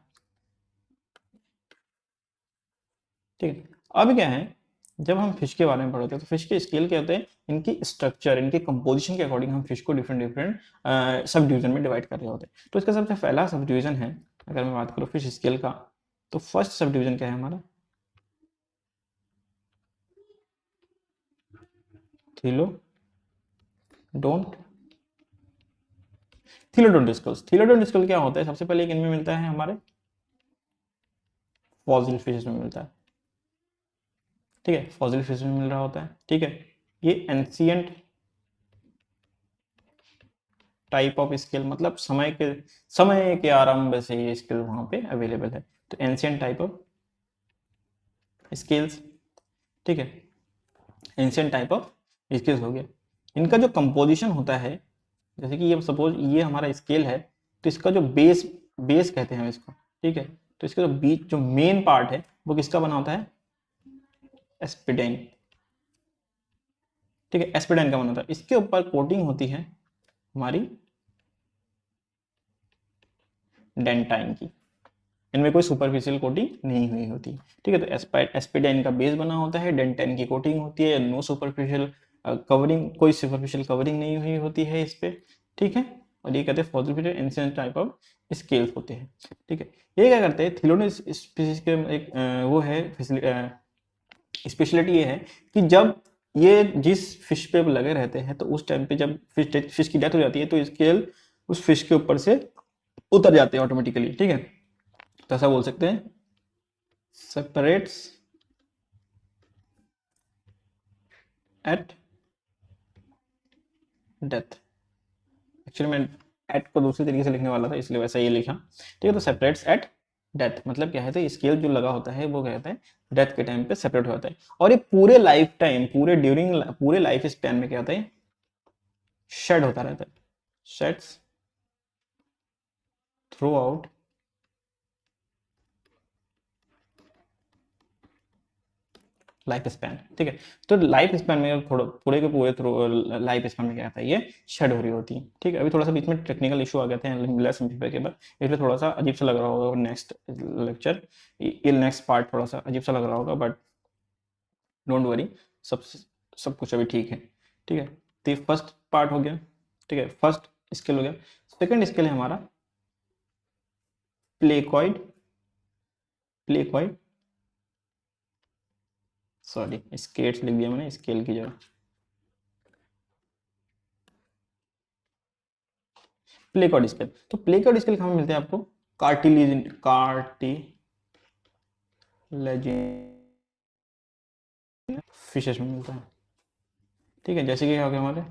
ठीक है, अब क्या है, जब हम फिश के बारे में पढ़ते हैं तो फिश के स्केल क्या होते हैं, इनकी स्ट्रक्चर, इनके कंपोजिशन के अकॉर्डिंग हम फिश को डिफरेंट डिफरेंट सब डिवीजन में डिवाइड कर रहे होते हैं। तो इसका सबसे पहला सब डिवीजन है, अगर मैं बात करूँ फिश स्केल का, तो फर्स्ट सब डिवीजन क्या है हमारा, थीलोडोंट स्केल क्या होता है? सबसे पहले एक इनमें मिलता है हमारे फॉसिल फिशेस में मिलता है, ठीक है, फॉसिल फिशेस में मिल रहा होता है, ठीक है। ये एंशियंट टाइप ऑफ स्केल, मतलब समय के आरंभ से ये स्केल वहां पे अवेलेबल है, तो एंशियंट टाइप ऑफ स्केल्स, ठीक है, एंशियंट टाइप ऑफ स्केल्स हो गया। इनका जो कंपोजिशन होता है, जैसे कि ये सपोज ये हमारा स्केल है, तो इसका जो बेस बेस कहते हैं हम इसको, ठीक है, तो इसका जो बीच जो मेन पार्ट है वो किसका बना होता है? एस्पिडाइन, ठीक है, एस्पिडाइन का बना होता है। इसके ऊपर कोटिंग होती है हमारी डेंटाइन की, इनमें कोई सुपरफिशियल कोटिंग नहीं हुई होती, ठीक है। तो एस्पिडाइन का बेस बना होता है, डेंटाइन की कोटिंग होती है, नो सुपरफिशियल कवरिंग, कोई सुपरफिशियल कवरिंग नहीं हुई होती है इस पे, ठीक है। और ये कहते हैं fossil fisher ancient type of scales होते हैं, ठीक है। ये क्या करते हैं? थिलोडोन स्पीशीज के एक वो है स्पेशलिटी, ये है कि जब ये जिस फिश पे लगे रहते हैं, तो उस टाइम पे जब फिश की डेथ हो जाती है, तो स्केल उस फिश के ऊपर से उतर जाते हैं ऑटोमेटिकली, ठीक है। तो ऐसा बोल सकते हैं, सेपरेट्स एट डेथ। एक्चुअली मैं एट को दूसरी तरीके से लिखने वाला था, इसलिए वैसा ये लिखा, ठीक है। तो सेपरेट्स एट डेथ मतलब क्या है? तो स्केल जो लगा होता है वो कहता है डेथ के टाइम पे सेपरेट हो जाता है, और ये पूरे लाइफ टाइम, पूरे लाइफ स्पैन में क्या होता है? शेड होता रहता है, shades through out life span, ठीक है। तो लाइफ स्पैन में थोड़ा पूरे के पूरे थ्रू लाइफ स्पैन में क्या आता है? ये शेड हो रही होती है, ठीक है। अभी थोड़ा सा बीच में टेक्निकल इशू आ गए थे लेसन पेपर के बाद, इसलिए थोड़ा सा अजीब सा लग रहा होगा नेक्स्ट लेक्चर, ये नेक्स्ट पार्ट थोड़ा सा अजीब सा लग रहा होगा, बट डोंट वरी, सब सब कुछ अभी ठीक है, ठीक है। तो फर्स्ट पार्ट हो गया, ठीक है, फर्स्ट स्केल हो गया। सेकंड स्केल है हमारा प्लेकॉइड, प्लेकॉइड, सॉरी स्केट्स लिख दिया मैंने स्केल की जगह, प्लेकॉर्ड स्केल। तो प्लेकॉर्ड स्केल कहाँ मिलते हैं आपको? कार्टिलेजिन फिशेस में मिलता है, ठीक है। जैसे कि हो गया हमारे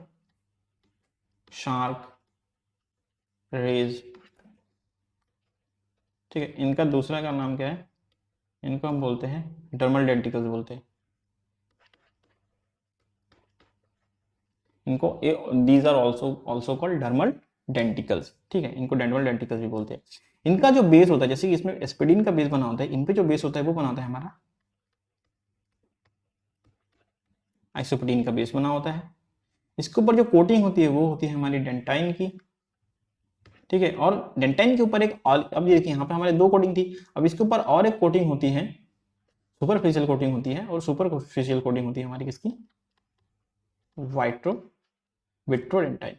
शार्क, रेज, ठीक है। इनका दूसरा का नाम क्या है? इनको हम बोलते हैं डर्मल डेंटिकल्स बोलते हैं इनको, these are also called dermal denticles, ठीक है। इनको डर्मल डेंटिकल्स भी बोलते हैं। इनका जो बेस होता है, जैसे कि इसमें एस्पिडिन का बेस बना होता है, इन पे जो बेस होता है वो बनाता है हमारा आइसोप्रोटीन का बेस बना होता है। इसके ऊपर जो कोटिंग होती है वो होती है हमारी डेंटाइन की, ठीक है। और डेंटाइन के ऊपर एक अब ये देखिए यहाँ पे हमारे दो कोटिंग थी, अब इसके ऊपर और एक कोटिंग होती है, सुपरफिशियल कोटिंग होती है, और सुपरफिशियल कोटिंग होती है हमारी किसकी? Vitro vitrodentine,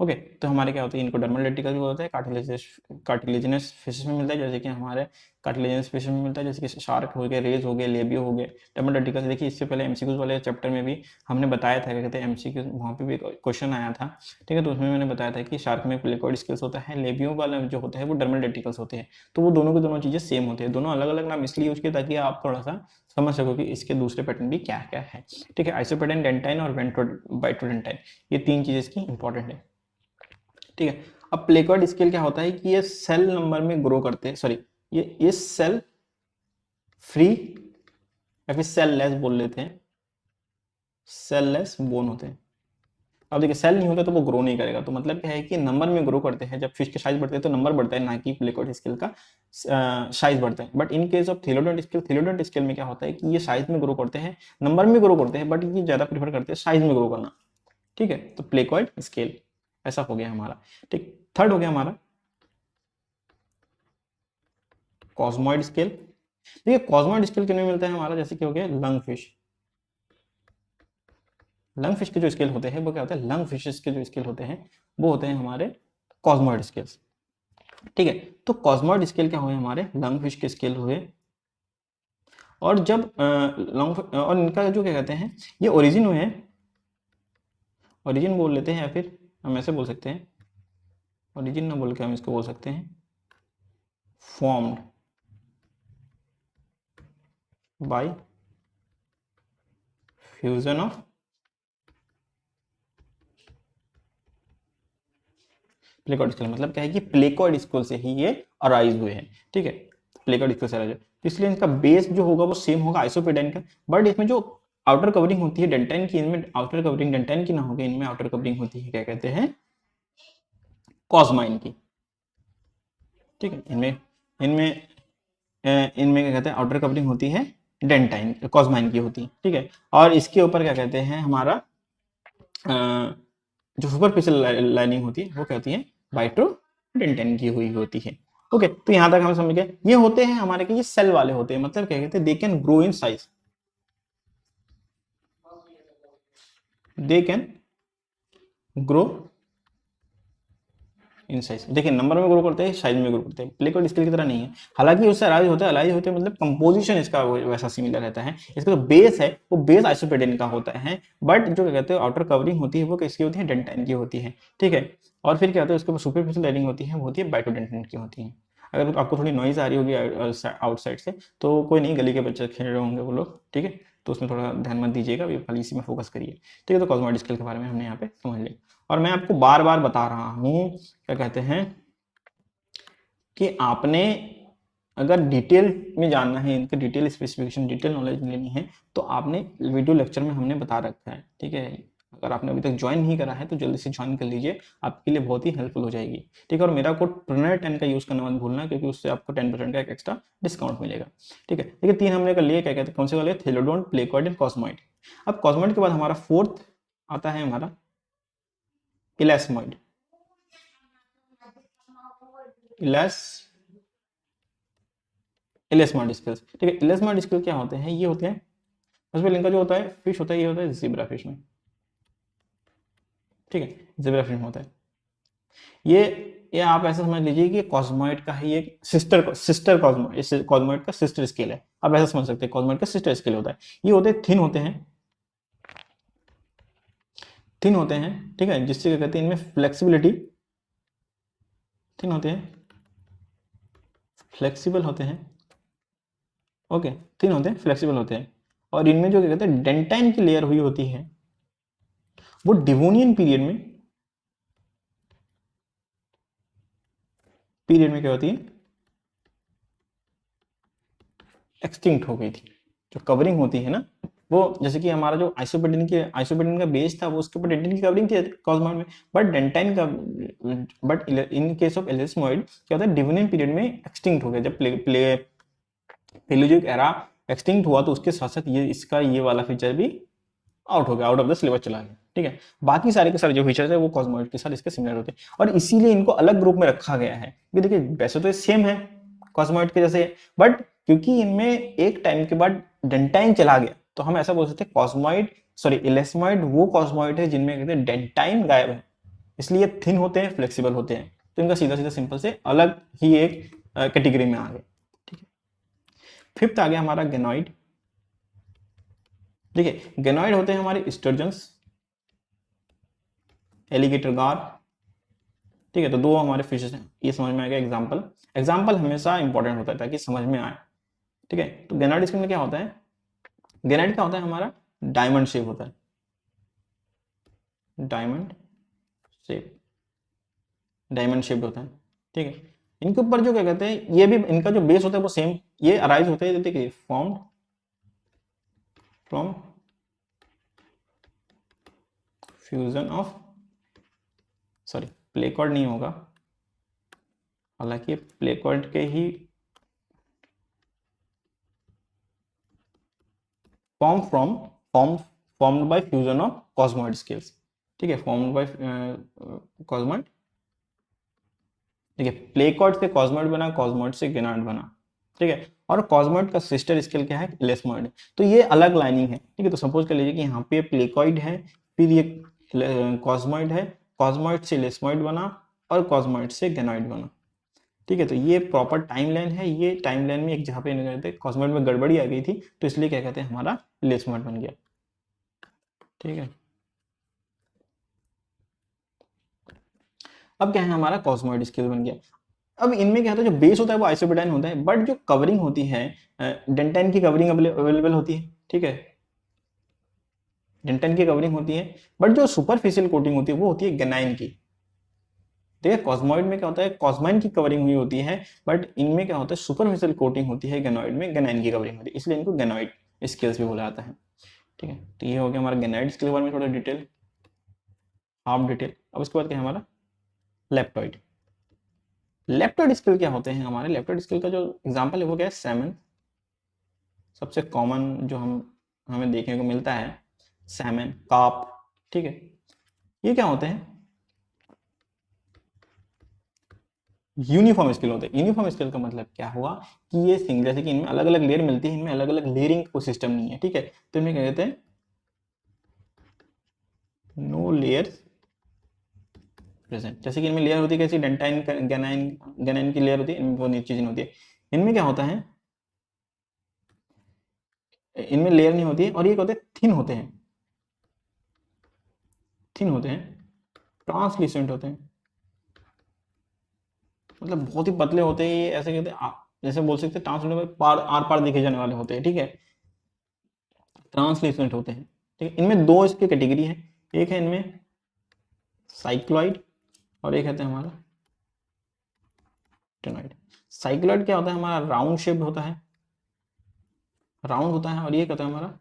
okay. तो हमारे क्या होते हैं? इनको डर्मल डेंटिकल भी होता है, कार्टिलेजिनस फिशेस में मिलता है, जैसे कि हमारे कार्टिलेजिनस फिशेस में मिलता है, जैसे कि शार्क हो गए, रेज हो गए, लेबियो हो गए। डर्मल डेंटिकल देखिए, इससे पहले एमसीक्यूज वाले चैप्टर में भी हमने बताया था, क्या कहते हैं एमसीक्यू, वहाँ पे भी क्वेश्चन आया था, ठीक है। तो उसमें मैंने बताया था कि शार्क में प्लेकॉइड स्केल्स होता है, लेबियो वाला जो होता है वो डर्मल डेंटिकल्स होते हैं। तो वो दोनों की दोनों चीज़ें सेम होती है, दोनों अलग अलग नाम इसलिए यूज किए ताकि आप थोड़ा सा समझ सको कि इसके दूसरे पैटर्न भी क्या क्या है, ठीक है। आइसोपेटेन, डेंटाइन और वाइट्रोडेंटाइन, ये तीन चीज़ें इसकी इंपॉर्टेंट है, ठीक है। अब प्लेकॉइड स्केल क्या होता है कि ये सेल नंबर में ग्रो करते हैं, सॉरी ये सेल फ्री या फिर सेल लेस बोल लेते हैं, सेल लेस बोन होते हैं। अब देखिए सेल नहीं होता तो वो ग्रो नहीं करेगा, तो मतलब क्या है कि नंबर में ग्रो करते हैं, जब फिश के साइज बढ़ते हैं तो नंबर बढ़ता है, ना कि प्लेकॉइड स्केल का साइज बढ़ता है। But in case of thelodont scale में क्या होता है कि ये साइज में ग्रो करते हैं, नंबर में ग्रो करते हैं, बट ये ज्यादा प्रीफर करते हैं साइज में ग्रो करना, ठीक है। तो प्लेकॉइड स्केल ऐसा हो गया हमारा, ठीक। थर्ड हो गया हमारा कॉस्मोइड स्केल। देखिए कॉस्मोइड स्केल किन में मिलता है हमारा? जैसे कि हो गया लंग फिश, लंग फिश के जो स्केल होते हैं वो क्या होता है? लंग फिशेस के जो स्केल होते हैं वो होते हैं हमारे कॉस्मोइड स्केल्स, ठीक है। तो कॉस्मोइड स्केल क्या हुए? हमारे लंग फिश के स्केल हुए, और जब लॉन्ग और इनका जो क्या कहते हैं, ये ओरिजिन हुए हैं, ओरिजिन बोल लेते हैं या फिर हम ऐसे बोल सकते हैं, ओरिजिन ना बोल के हम इसको बोल सकते हैं formed by fusion of प्लेकॉर्ड scale. मतलब क्या है कि प्लेकॉर्ड स्केल से ही ये अराइज हुए हैं, ठीक है, प्लेकॉर्ड स्केल से अराइज हुए, इसलिए इनका बेस जो होगा वो सेम होगा आइसोप्रेडाइन का, बट इसमें जो आउटर कवरिंग होती है डेंटाइन की, इनमें आउटर कवरिंग डेंटाइन की ना होगी, इनमें आउटर कवरिंग होती है क्या कहते हैं, कॉस्माइन की, ठीक है। इनमें इनमें इनमें क्या कहते हैं, आउटर कवरिंग होती है डेंटाइन कॉस्माइन की होती है, ठीक है। और इसके ऊपर क्या कहते हैं हमारा जो सुपरफिशियल लाइनिंग होती है वो क्या होती है, बाइट्रोडेंटाइन की हुई होती है। ओके, तो यहां तक हम समझ गए। ये होते हैं हमारे के, ये सेल वाले होते हैं, मतलब क्या कहते हैं, they can grow in size, they can grow in size. देखिए नंबर में ग्रो करते हैं, साइज में ग्रो करते हैं, प्लेकॉर्ड स्केल की तरह नहीं है, हालांकि उससे अलाइज होता है, अलाइज होते हैं मतलब कंपोजिशन इसका वैसा सिमिलर रहता है, इसका जो बेस है वो बेस आइसोप्रेडाइन का होता है, बट जो क्या कहते हैं आउटर कवरिंग होती है वो किसकी होती है, डेंटाइन की होती है, ठीक है। और फिर क्या होता है, उसके ऊपर सुपरफिशियल लाइनिंग होती है, वो होती है बाइटोडेंटाइन की होती है। अगर आपको थोड़ी नॉइज आ रही होगी आउटसाइड से, तो कोई नहीं, गली के बच्चे खेल रहे होंगे वो लोग, ठीक है, तो उसमें थोड़ा ध्यान मत दीजिएगा, अभी खाली इसी में फोकस करिए, ठीक है। तो कॉस्मोइड स्केल के बारे में हमने यहाँ पे समझ लिया, और मैं आपको बार बार बता रहा हूँ, क्या कहते हैं कि आपने अगर डिटेल में जानना है, इनके डिटेल स्पेसिफिकेशन, डिटेल नॉलेज लेनी है, तो आपने वीडियो लेक्चर में हमने बता रखा है, ठीक है। अगर आपने अभी तक ज्वाइन नहीं करा है तो जल्दी से ज्वाइन कर लीजिए, आपके लिए बहुत ही हेल्पफुल हो जाएगी, ठीक है। और मेरा कोड प्रणय10 का यूज करना मत भूलना, क्योंकि उससे आपको 10% का एक एक्स्ट्रा डिस्काउंट मिलेगा, ठीक है। देखिए 3 हमने कर लिए, क्या कहते हैं, कौन से वाले, थैलोडोन, प्लेकॉइड एंड कॉस्मोइड। अब कॉस्मोइड के बाद हमारा फोर्थ आता है हमारा इलास्मोइड, इलेस्मोइड स्केल्स, ठीक है। इलेस्मोइड स्केल क्या होते हैं, ये होते हैं, उसमें इनका जो होता है फिश होता है, ये होता है ज़ेब्रा फिश में, ठीक है, ज़ेब्रा फिश में होता है ये आप ऐसा समझ लीजिए कि कॉस्मोइड का ही एक सिस्टर कॉस्मोइड, इस कॉस्मोइड का सिस्टर स्केल है, आप ऐसा समझ सकते हैं, कॉस्मोइड का सिस्टर स्केल होता है। ये होते हैं थिन होते हैं, थिन होते हैं, ठीक है, जिससे क्या कहते हैं इनमें फ्लेक्सिबिलिटी, थिन होते हैं, फ्लेक्सिबल होते हैं, ओके, थिन होते हैं, फ्लेक्सिबल होते हैं, और इनमें जो क्या कहते हैं डेंटाइन की लेयर हुई होती है, वो डिवोनियन पीरियड में क्या होती है, एक्सटिंक्ट हो गई थी। जो कवरिंग होती है ना, वो जैसे कि हमारा जो आइसोपेडिन का बेस था, वो उसके ऊपर डेंटाइन की कवरिंग थी कॉस्मोइड में, बट डेंटाइन का, बट इन केस ऑफ एलिस्मोइड क्या होता है, डिवोनियन पीरियड में एक्सटिंक्ट हो गया। जब पेलियोजिक एरा एक्सटिंक्ट हुआ तो उसके साथ साथ ये इसका ये वाला फीचर भी आउट हो गया, आउट ऑफ द सिलेबस चला गया, ठीक है। बाकी सारे के सारे जो फीचर्स है वो कॉस्मोइड के साथ इसके सिमिलर होते हैं, और इसीलिए इनको अलग ग्रुप में रखा गया है। क्योंकि देखिए वैसे तो ये सेम है कॉस्मोइड के जैसे, बट क्योंकि इनमें एक टाइम के बाद डेंटाइन चला गया, तो हम ऐसा बोल सकते हैं कॉस्मोइड, सॉरी इलेस्मोइड वो कॉस्मोइड है जिनमें कहते हैं डेंटाइन गायब है, इसलिए थिन होते हैं, फ्लेक्सिबल होते हैं, तो इनका सीधा सीधा सिंपल से अलग ही एक कैटेगरी में आ गए, ठीक है। फिफ्थ आ गया हमारा गेनोइड, देखिए गेनोइड होते हैं हमारे स्टर्जन्स, एलिगेटर गार, ठीक है। तो दो हमारे फिशेस हैं, ये समझ में आ गया। एग्जाम्पल, एग्जाम्पल हमेशा इंपॉर्टेंट होता है ताकि समझ में आए, ठीक है। तो गेनोइड स्केल में क्या होता है, गेनोइड क्या होता है हमारा, डायमंड शेप होता है, डायमंड शेप, डायमंड शेप होता है, ठीक है। इनके ऊपर जो क्या कहते हैं, ये भी इनका जो बेस होता है वो सेम, ये अराइज होते हैं, देखिए formed from fusion of, sorry placoid नहीं होगा, हालांकि प्लेकॉर्ड के ही formed by fusion of cosmoid scales, ठीक है, फॉर्म्ड बाय कॉस्मोइड, ठीक है। प्लेकॉर्ड से कॉस्मोइड बना, कॉस्मोइड से गेनोइड बना, ठीक है। और कॉस्मोइड का सिस्टर स्केल क्या है, इलेस्मोइड, तो ये अलग लाइनिंग है, ठीक है। तो सपोज कर लीजिए कि यहाँ पे प्लेकॉइड है, फिर ये कॉस्मोइड है, कॉस्मोइड से इलेस्मोइड बना और कॉस्मोइड से गेनोइड बना, ठीक है, तो ये प्रॉपर टाइमलाइन है। ये टाइमलाइन में एक जहाँ पे कहते हैं कॉस्मोइड में गड़बड़ी आ गई थी, तो इसलिए क्या कहते हैं हमारा लेस्मोइड बन गया। ठीक है, अब क्या है हमारा कॉस्मोइड स्केल बन गया। अब इनमें क्या होता है, जो बेस होता है वो आइसोप्रोटाइन होता है, बट जो कवरिंग होती है डेंटाइन की कवरिंग अवेलेबल होती है। ठीक है, डेंटाइन की कवरिंग होती है, बट जो सुपरफिशियल कोटिंग होती है वो होती है गेनाइन की। ठीक है, कॉस्मोइड में क्या होता है, कॉस्माइन की कवरिंग हुई होती है, बट इनमें क्या होता है सुपरफिशियल कोटिंग होती है, गेनोइड में गेनाइन की कवरिंग होती है, इसलिए इनको गेनोइड स्केल्स भी बोला जाता है। ठीक है, तो ये हो गया हमारा गेनाइड स्केल बारे में थोड़ा डिटेल, हाफ डिटेल। अब उसके बाद क्या है हमारा लेप्टॉइड। लेप्टॉइड स्केल क्या होते हैं हमारे, लेप्टॉइड स्केल का जो एग्जांपल है वो क्या है, सैमन। सबसे कॉमन जो हमें देखने को मिलता है सैमन, कार्प। ठीक है, ये क्या होते हैं, यूनिफॉर्म स्केल होते हैं। यूनिफॉर्म स्केल का मतलब क्या हुआ कि ये सिंग, जैसे कि इनमें अलग अलग लेयर मिलती है, इनमें अलग अलग लेयरिंग को सिस्टम नहीं है। ठीक है, तो इनमें क्या कहते हैं, नो लेयर्स प्रेजेंट। जैसे कि इनमें लेयर होती है कैसी, डेंटाइन गैनाइन, गैनाइन की लेयर होती है, इनमें वो चीज नहीं होती है। इनमें क्या होता है, इनमें लेयर नहीं होती है, और ये क्या होते हैं, थिन होते हैं, थिन होते हैं, ट्रांसल्यूसेंट होते हैं, मतलब बहुत ही पतले होते हैं ये, ऐसे कहते हैं जैसे बोल सकते हैं ट्रांसल्यूसेंट में पार आर पार देखे जाने वाले होते हैं। ठीक है, ट्रांसल्यूसेंट होते हैं। ठीक है, इनमें दो इसकी कैटेगरी है, एक है इनमें साइक्लॉइड और एक है हमारा टेनॉइड। साइक्लॉइड क्या होता है हमारा, राउंड शेप होता है, राउंड होता है, और ये कहता है हमारा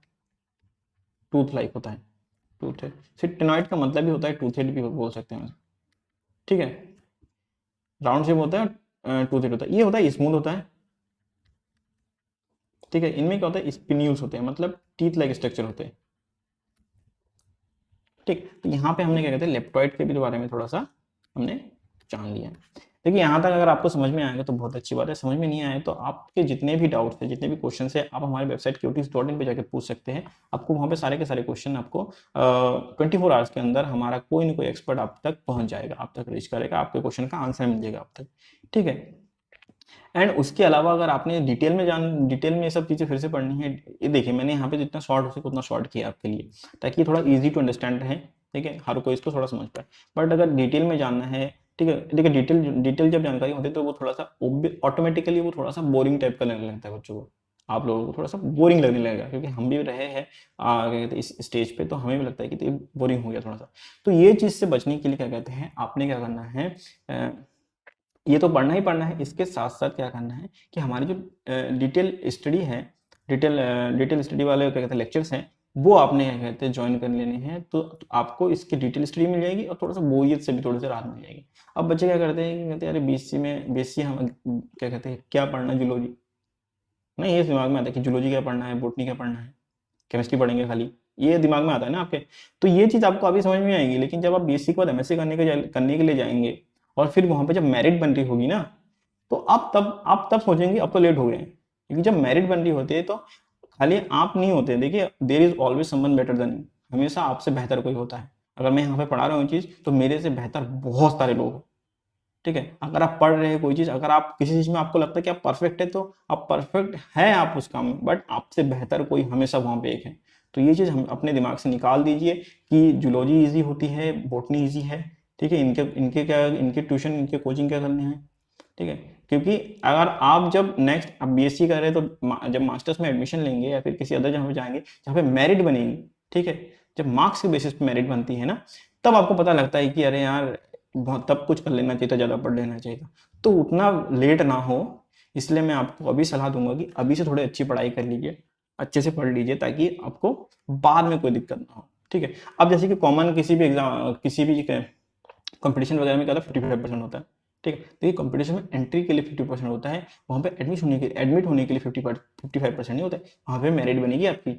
टूथ लाइक होता है, टूथ हेड। फिर टेनॉइड का मतलब भी होता है टूथ हेड भी बोल सकते हैं। ठीक है, राउंड शेप होता है, टूथ हेड होता है, ये होता है स्मूथ होता है। ठीक है, इनमें क्या होता है, स्पिन्यूल्स होते हैं, मतलब टीथ लाइक स्ट्रक्चर होते हैं। ठीक, तो यहाँ पे हमने क्या कहते हैं लेप्टॉइड के भी बारे में थोड़ा सा हमने जान लिया। देखिए यहाँ तक अगर आपको समझ में आएगा तो बहुत अच्छी बात है, समझ में नहीं आए तो आपके जितने भी डाउट्स है, जितने भी क्वेश्चन है, आप हमारे वेबसाइट QTIS.in पे जाकर पूछ सकते हैं। आपको वहाँ पे सारे के सारे क्वेश्चन आपको 24 आवर्स के अंदर हमारा कोई ना कोई एक्सपर्ट आप तक पहुँच जाएगा, आप तक रीच करेगा, आपके क्वेश्चन का आंसर मिल जाएगा आप तक। ठीक है, एंड उसके अलावा अगर आपने डिटेल में ये सब चीज़ें फिर से पढ़नी है, ये देखिए मैंने यहाँ पे जितना शॉर्ट हो सके उतना शॉर्ट किया आपके लिए, ताकि ये थोड़ा इजी टू अंडरस्टैंड रहे। ठीक है, हर कोई इसको थोड़ा समझ पाए, बट अगर डिटेल में जानना है, ठीक है, देखिए डिटेल जब जानकारी होती है तो वो थोड़ा सा ऑटोमेटिकली वो थोड़ा सा बोरिंग टाइप का लगने लगता है बच्चों को, आप लोगों को थोड़ा सा बोरिंग लगने लगेगा, क्योंकि हम भी रहे हैं क्या कहते हैं इस स्टेज पे, तो हमें भी लगता है कि बोरिंग हो गया थोड़ा सा। तो ये चीज़ से बचने के लिए क्या कहते हैं, आपने क्या करना है, ये तो पढ़ना ही पढ़ना है, इसके साथ साथ क्या करना है कि हमारी जो डिटेल स्टडी है, डिटेल स्टडी वाले क्या कहते हैं लेक्चर्स हैं, वो आपने क्या कहते हैं ज्वाइन कर लेने हैं, तो आपको इसकी डिटेल स्टडी मिल जाएगी और थोड़ा सा बोरियत से भी थोड़ी सी राहत मिल जाएगी। अब बच्चे क्या करते हैं कि कहते हैं अरे BSc हम क्या कहते हैं क्या पढ़ना है, जूलॉजी नहीं, ये दिमाग में आता है कि जूलॉजी क्या पढ़ना है, बोटनी क्या पढ़ना है, केमिस्ट्री पढ़ेंगे खाली, ये दिमाग में आता है ना आपके। तो ये चीज़ आपको अभी समझ में आएगी, लेकिन जब आप BSc के बाद MSc करने के लिए जाएंगे और फिर वहां पे जब मेरिट बन रही होगी ना, तो आप तब सोचेंगे अब तो लेट हो गए हैं, क्योंकि जब मेरिट बन रही होती है तो खाली आप नहीं होते, देखिए there is always someone better than you, हमेशा आपसे बेहतर कोई होता है। अगर मैं यहाँ पे पढ़ा रहा हूँ चीज़ तो मेरे से बेहतर बहुत सारे लोग हैं। ठीक है, अगर आप पढ़ रहे हैं कोई चीज़, अगर आप किसी चीज़ में आपको लगता है कि आप परफेक्ट है, तो आप परफेक्ट हैं आप उस काम में, बट आपसे बेहतर कोई हमेशा वहाँ पे एक है। तो ये चीज़ हम अपने दिमाग से निकाल दीजिए कि जूलॉजी ईजी होती है, बॉटनी ईजी है। ठीक है, इनके ट्यूशन, इनके कोचिंग क्या करने हैं। ठीक है, क्योंकि अगर आप जब नेक्स्ट आप BSc कर रहे हैं तो जब मास्टर्स में एडमिशन लेंगे या फिर किसी अदर जहाँ पे जाएंगे जहाँ पे मेरिट बनेगी, ठीक है, जब मार्क्स के बेसिस पे मेरिट बनती है ना, तब आपको पता लगता है कि अरे यार तब कुछ कर लेना चाहिए था, ज़्यादा पढ़ लेना चाहिए था। तो उतना लेट ना हो, इसलिए मैं आपको अभी सलाह दूंगा कि अभी से थोड़ी अच्छी पढ़ाई कर लीजिए, अच्छे से पढ़ लीजिए, ताकि आपको बाद में कोई दिक्कत ना हो। ठीक है, अब जैसे कि कॉमन किसी भी एग्जाम, किसी भी कंपटीशन वगैरह में क्या होता है 55% होता है। ठीक है, तो ये कंपटीशन में एंट्री के लिए 50% होता है, वहाँ पे एडमिट होने के लिए 55% नहीं होता है, वहाँ पे मेरिट बनेगी आपकी।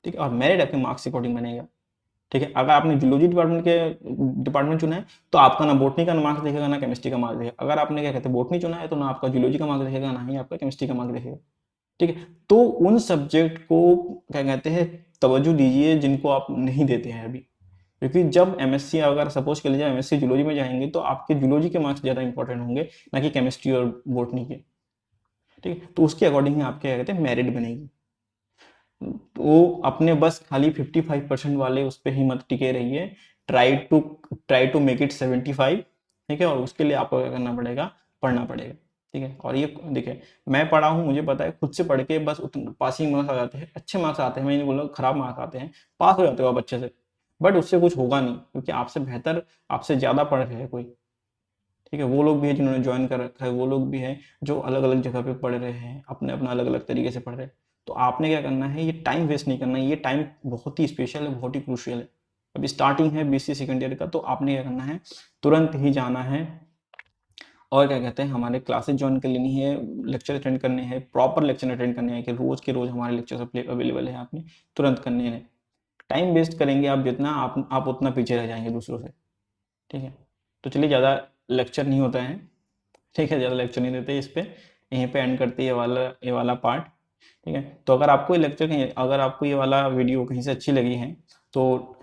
ठीक है, और मेरिट आपके मार्क्स अकॉर्डिंग बनेगा। ठीक है, अगर आपने जूलॉजी डिपार्टमेंट चुना है तो आपका ना बोटनी का मार्क्स देखेगा ना केमिस्ट्री का मार्क्स देखेगा। अगर आपने क्या कहते हैं बोटनी चुना है तो ना आपका जूलॉजी का मार्क्स देखेगा ना ही आपका केमिस्ट्री का मार्क्स देखेगा। ठीक है, तो उन सब्जेक्ट को क्या कहते हैं तवज्जो दीजिए जिनको आप नहीं देते हैं अभी, क्योंकि जब एमएससी, अगर सपोज कर लीजिए एमएससी जूलॉजी में जाएंगे तो आपके जूलॉजी के मार्क्स ज़्यादा इंपॉर्टेंट होंगे ना कि केमिस्ट्री और बोटनी के, ठीक है। तो उसके अकॉर्डिंग ही आपके क्या कहते हैं मेरिट बनेगी। तो अपने बस खाली 55% वाले उस पर ही मत टिके रहिए, ट्राई टू मेक इट 75, ठीक है। और उसके लिए आपको क्या करना पड़ेगा, पढ़ना पड़ेगा, ठीक है। और ये देखिए, मैं पढ़ा हूँ, मुझे पता है, खुद से पढ़ के बस पासिंग मार्क्स आ जाते हैं, अच्छे मार्क्स आते हैं, मैं नहीं बोल रहा खराब मार्क्स आते हैं, पास हो जाते हो आप अच्छे से, बट उससे कुछ होगा नहीं, क्योंकि आपसे बेहतर, आपसे ज़्यादा पढ़ रहे हैं कोई, ठीक है। वो लोग भी है जिन्होंने ज्वाइन कर रखा है, वो लोग भी हैं जो अलग अलग जगह पे पढ़ रहे हैं, अपने अपना अलग अलग तरीके से पढ़ रहे हैं। तो आपने क्या करना है, ये टाइम वेस्ट नहीं करना है, ये टाइम बहुत ही स्पेशल है, बहुत ही क्रूशियल है। अभी स्टार्टिंग है बीएससी सेकेंड ईयर का, तो आपने क्या करना है, तुरंत ही जाना है और क्या कहते हैं हमारे क्लासेस ज्वाइन कर लेनी है, लेक्चर अटेंड करने हैं, प्रॉपर लेक्चर अटेंड करने हैं कि रोज के रोज हमारे लेक्चर अवेलेबल है, आपने तुरंत करने हैं। टाइम वेस्ट करेंगे आप जितना, आप उतना पीछे रह जाएंगे दूसरों से, ठीक है। तो चलिए, ज़्यादा लेक्चर नहीं होता है, ठीक है, ज़्यादा लेक्चर नहीं देते इस पे, यहीं पे एंड करते हैं ये वाला पार्ट, ठीक है। तो अगर आपको ये लेक्चर कहीं, अगर आपको ये वाला वीडियो कहीं से अच्छी लगी है तो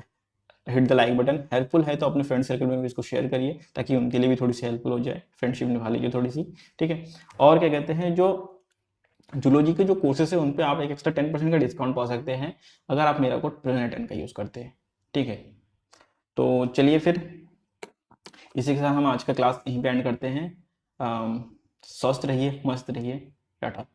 hit the like button, helpful है तो अपने फ्रेंड सर्कल में भी इसको शेयर करिए, ताकि उनके लिए भी थोड़ी सी हेल्पफुल हो जाए, फ्रेंडशिप निभा लीजिए थोड़ी सी, ठीक है। और क्या कहते हैं, जो जूलॉजी के जो कोर्सेज है उन पे आप एक एक्स्ट्रा 10% का डिस्काउंट पा सकते हैं अगर आप मेरा कोड प्रेजेंट का यूज़ करते हैं, ठीक है। तो चलिए फिर, इसी के साथ हम आज का क्लास यहीं पे एंड करते हैं। स्वस्थ रहिए, मस्त रहिए, टाटा।